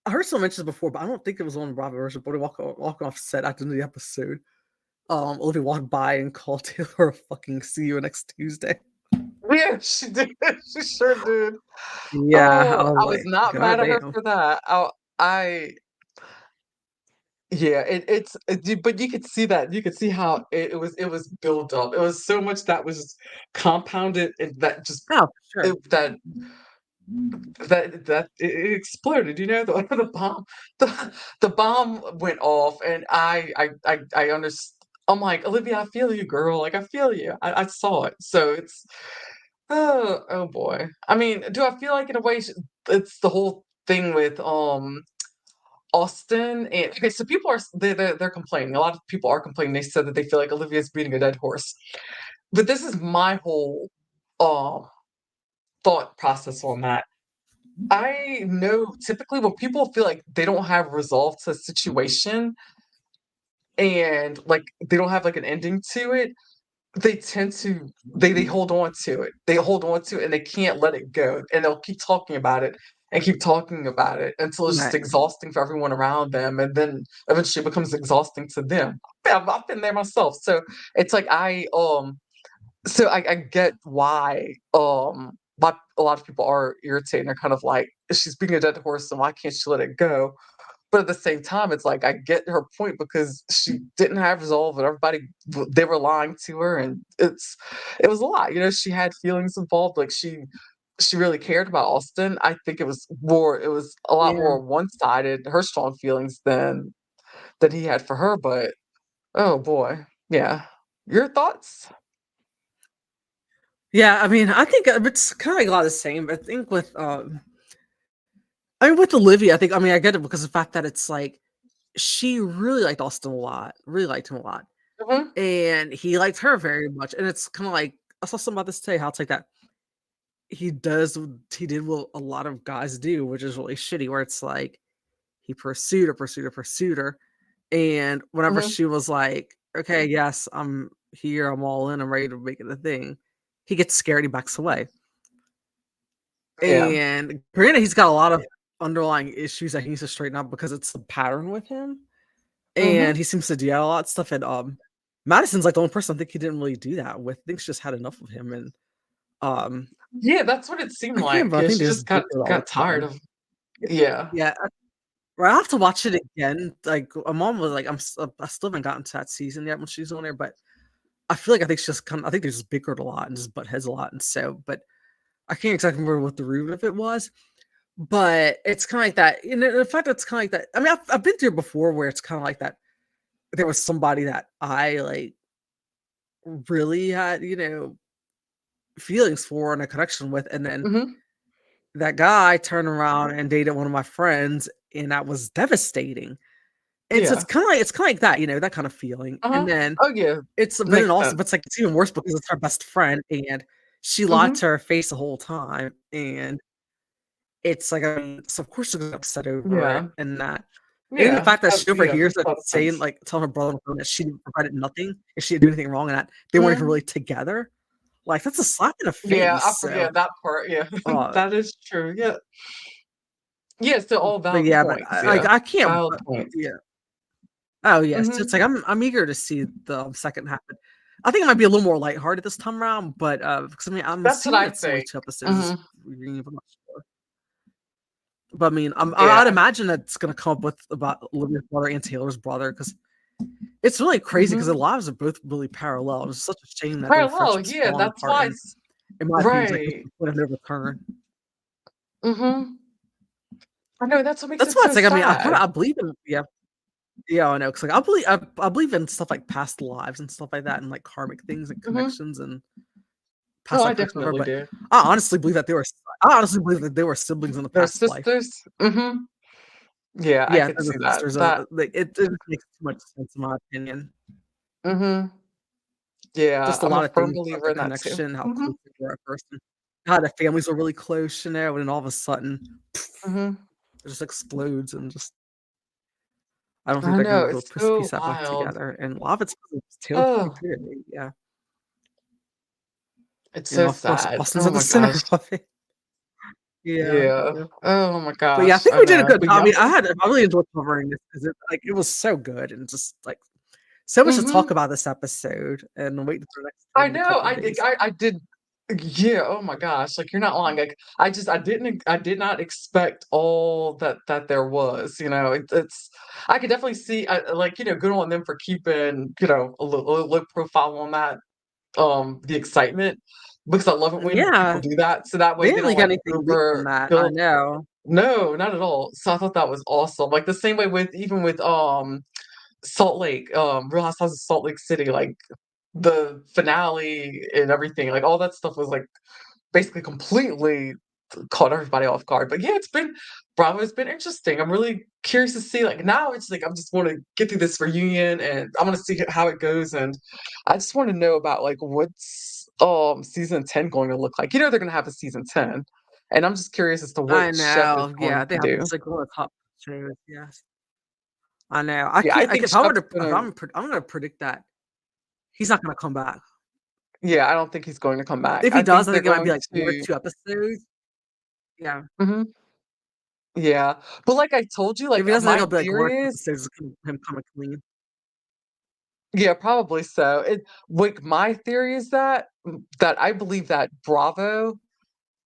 I heard someone mention this before, but I don't think it was on Bravo version, but they walking off set after the episode. Olivia walked by and called Taylor a fucking "see you next Tuesday." Yeah, she did, she sure did. Yeah, I Oh, was I was like, not mad at her "Goddamn." for that. I yeah, but you could see that, you could see how it was built up. It was so much that was compounded and that just Oh, for sure. that it exploded, you know, the bomb the bomb went off, and I underst I'm like, "Olivia, I feel you, girl, like, I feel you. I saw it." So it's oh boy. I mean, do I feel like in a way it's the whole thing with, Austin and okay, so people are they're complaining. A lot of people are complaining. They said that they feel like Olivia's beating a dead horse. But this is my whole, um, thought process on that. I know typically when people feel like they don't have resolve to a situation and, like, they don't have, like, an ending to it, they tend to they hold on to it. They hold on to it and they can't let it go, and they'll keep talking about it and keep talking about it until it's just Right. exhausting for everyone around them, and then eventually it becomes exhausting to them. Yeah, I've been there myself, so it's like so I get why a lot of people are irritated, they're kind of like, "She's being a dead horse, and why can't she let it go?" But at the same time, it's like I get her point because she didn't have resolve, and everybody they were lying to her, and it was a lot. You know, she had feelings involved. Like she really cared about Austin. I think it was a lot Yeah. more one sided. Her strong feelings than he had for her. But oh boy, yeah. Your thoughts? Yeah, I mean, I think, it's kinda like a lot of the same. I think with, I mean, with Olivia, I mean, I get it because of the fact that it's like she really liked Austin a lot, really liked him a lot, Mhm, and he liked her very much, and it's kinda like I saw something about this today, how it's like that he does he did what a lot of guys do, which is really shitty, where it's like he pursued her, pursued her, pursued her, and whenever mhm, she was like, "Okay, yes, I'm here, I'm all in, I'm ready to make it a thing," he gets scared, he backs away. yeah, And granted, he's got a lot of underlying issues that he needs to straighten out because it's a pattern with him, and mhm. he seems to do a lot of stuff, and, Madison's, like, the only person I think he didn't really do that with. I think she just had enough of him, and, um, Yeah, that's what it seemed I can't like. remember, I Yeah, think she they just just got bickered all got the tired time. of Y yeah. yeah, well, I'll have to watch it again, like, my mom was like, I still haven't gotten to that season yet when she's on there, but I think she just I think they just bickered a lot and just butt heads a lot, and so but I can't exactly remember what the root of it was. But it's kinda like that, and in fact, it's kinda like that. I mean, I've been through before where it's kinda like that. There was somebody that I, like, really had, feelings for and a connection with, and then Mhm. that guy turned around and dated one of my friends, and that was devastating. And so Yeah. it's kinda like that, that kind of feeling. And Uh-huh. then Oh, yeah. then Makes also sense. but it's like it's even worse because it's her best friend, and she lied Mhm. to her face the whole time, and it's like, so of course she's upset over it Yeah. and that. And then the Yeah. fact that she Yeah, overhears makes her a lot of saying, sense. like, telling her brother on the phone that she regretted nothing, if she didn't do anything wrong and that they weren't even Mhm. really together, like, that's a slap in the Yeah, face, I so, forget that part, yeah. uh, That is true, yeah. Yeah, so all but valid yeah, but points, yeah. I can't Valid but points. yeah. Oh, yes, it's like Mhm. I'm eager to see the second half, but I think it might be a little more lighthearted this time around, but, because, I mean, I'm That's what assuming I it's only think. 2 episodes this Mhm. reunion, but I'm not sure. But, I mean, Yeah. I'd imagine that it's gonna come up with about Olivia's brother and Taylor's brother because it's really crazy because their Mhm. lives are both really parallel. It's such a shame that their Parallel, friendship's yeah, falling that's apart, why and it's in my opinion, it's like it's right. the point of no return. Mhm. I know, that's what makes That's it why so it's like, I mean, sad. I believe in yeah. Yeah, I know, 'cause, like, I believe in stuff like past lives and stuff like that and, like, karmic things and Mhm. connections and No, past I life connections, whatever, definitely but do. I honestly believe that they were siblings in the They're past life. sisters? Mhm. Yeah, I Yeah, could they're the see that. sisters, That like, it makes too much sense in my opinion. mhm. Yeah, Just a I'm lot a of firm things about believer their in that too. connection, how Mhm. close they were at first, and how their families were really close, and then all of a sudden, Mhm. it just explodes and just I don't think I they're gonna know, be able it's to piece so that back wild. together, and a lot of it's because of Taylor's Oh, stupidity, yeah. it's so Of course, sad. Austin's Oh at the my center gosh. of it. Yeah, Yeah. yeah. Oh my But yeah, I gosh, think I we did a know. good But job. yeah, I I'm mean, looking I really enjoyed covering this because it was so good and just, like, so much to talk mhm. about this episode, and I'm waiting for the next I one in a know, couple days. I did yeah, oh my gosh, like, you're not lying, like, I did not expect all that there was, it's I could definitely see, like, good on them for keeping, a low profile on that, the excitement, because I love it when people Yeah, do that, so that they way they didn't don't, leak like, anything leaked from that, I overbuild know. no, not at all, so I thought that was awesome, like, the same way with even with, Salt Lake, Real Housewives of Salt Lake City, like, the finale and everything, like, all that stuff was, like, basically completely caught everybody off guard, but yeah, Bravo's been interesting. I'm really curious to see, like, now it's like, I just wanna get through this reunion, and I wanna see how it goes, and I just wanna know about, like, what's, season 10 going to look like. They're gonna have a season 10, and I'm just curious as to what I Shep is know, going yeah, they to have do. it's like one of the top shows, yes. I know, I Yeah, I can't like, think if I were Shep's to if gonna I'm gonna predict that he's not gonna come back. yeah, I don't think he's going to come back. If he I does, think I they're think it might be, going like, 1 or to 2 episodes. Yeah. mhm, yeah, but like I told you, like, If he does, I think my it'll be, like, 1 or 2 theory is episodes of him coming clean. yeah, probably so. My theory is that I believe that Bravo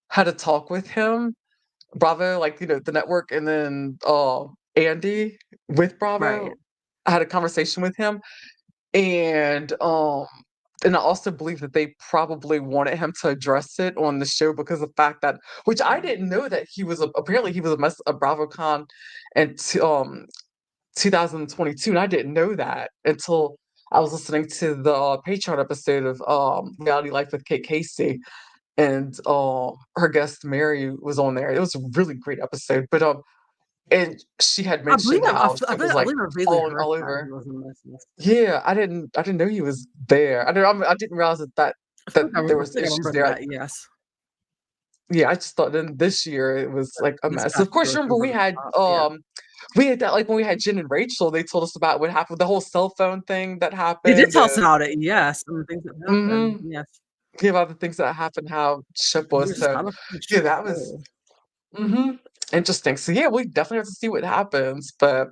had a talk with him. Bravo, like, the network, and then, Andy with Right. Bravo had a conversation with him, and, I also believe that they probably wanted him to address it on the show because of the fact that which I didn't know that apparently he was a BravoCon and 2022, and I didn't know that until I was listening to the Patreon episode of, Reality Life with Kate Casey, and her guest Mary was on there. It was a really great episode, but and she had I believe mentioned how Shep was I like believe I vaguely falling heard all that he over. was in this, yes. Yeah, I didn't know he was there. I didn't realize that there I was think I issues remember there. Like, that, yes. yeah, I just thought then this year it was But like a this mess. past Of year course, was remember over the top, yeah. we had that like when we had Jen and Rachel, they told us about what happened, the whole cell phone thing that They did happened. tell us about it, yes, and the things that happened, Mhm. yes. Yeah, about the things that happened, how Shep He was was. just So out of yeah, control. that was interesting. So yeah, we definitely have to see what happens. But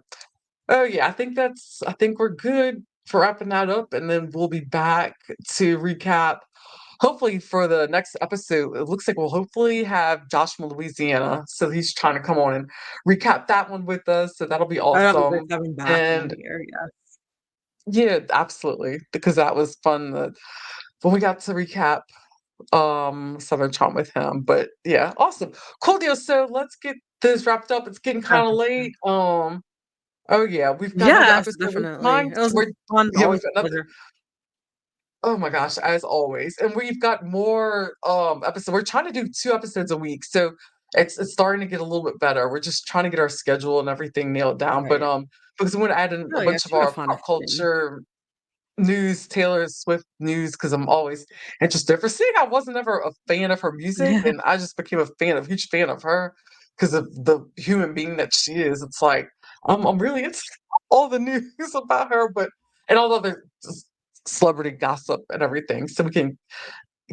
oh yeah, I think we're good for wrapping that up, and then we'll be back to recap. Hopefully for the next episode, it looks like we'll hopefully have Josh from Louisiana. So he's trying to come on and recap that one with us. So that'll be Oh, that'd be great awesome. to have him back on And here, yeah. yeah, absolutely. Because that was fun when we got to recap Southern Charm with him. But yeah, awesome. Cool deal. So let's get this wrapped up. It's getting kind of late. Oh yeah, we've got another Yes, episode. We're definitely. trying It was we're fun, yeah, always we've got a another. pleasure. Oh my gosh, as always. And we've got more episodes. We're trying to do 2 episodes a week. So it's starting to get a little bit better. We're just trying to get our schedule and everything nailed down. But Right. because we want to add in a Oh, yeah, bunch of 2 are our fun pop things. culture news, Taylor Swift news, because I'm always interested. For seeing I wasn't ever a fan of her music, Yeah. and I just became a huge fan of her because of the human being that she is. It's like I'm really into all the news about her, but and all the other celebrity gossip and everything. So we can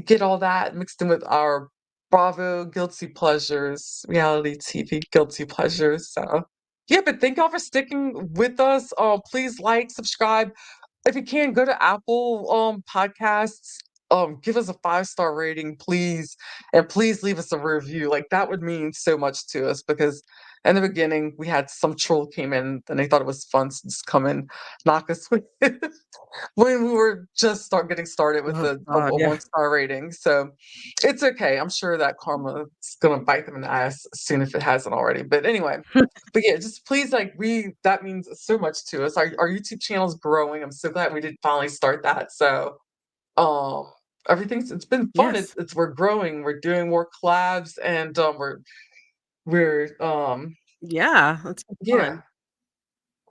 get all that mixed in with our Bravo guilty pleasures, reality TV guilty pleasures. So yeah, but thank y'all for sticking with us. Please like, subscribe, if you can, go to Apple, Podcasts, give us a five-star rating, please, and please leave us a review, like, that would mean so much to us because in the beginning, we had some troll came in, and they thought it was fun to just come and knock us with when we were just getting started with Oh a god, yeah. one-star rating, so it's okay, I'm sure that karma is gonna bite them in the ass soon if it hasn't already, but anyway, but yeah, just please, like, we that means so much to us. Our YouTube channel is growing. I'm so glad we did finally start that. So, um, it's been fun. Yes. We're growing. We're doing more collabs, and we're Yeah, it's been yeah, fun.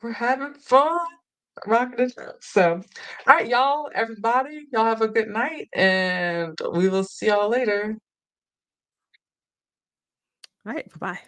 we're having fun, rocking it up. So, all right, y'all, everybody, y'all have a good night, and we will see y'all later. Alright, bye-bye.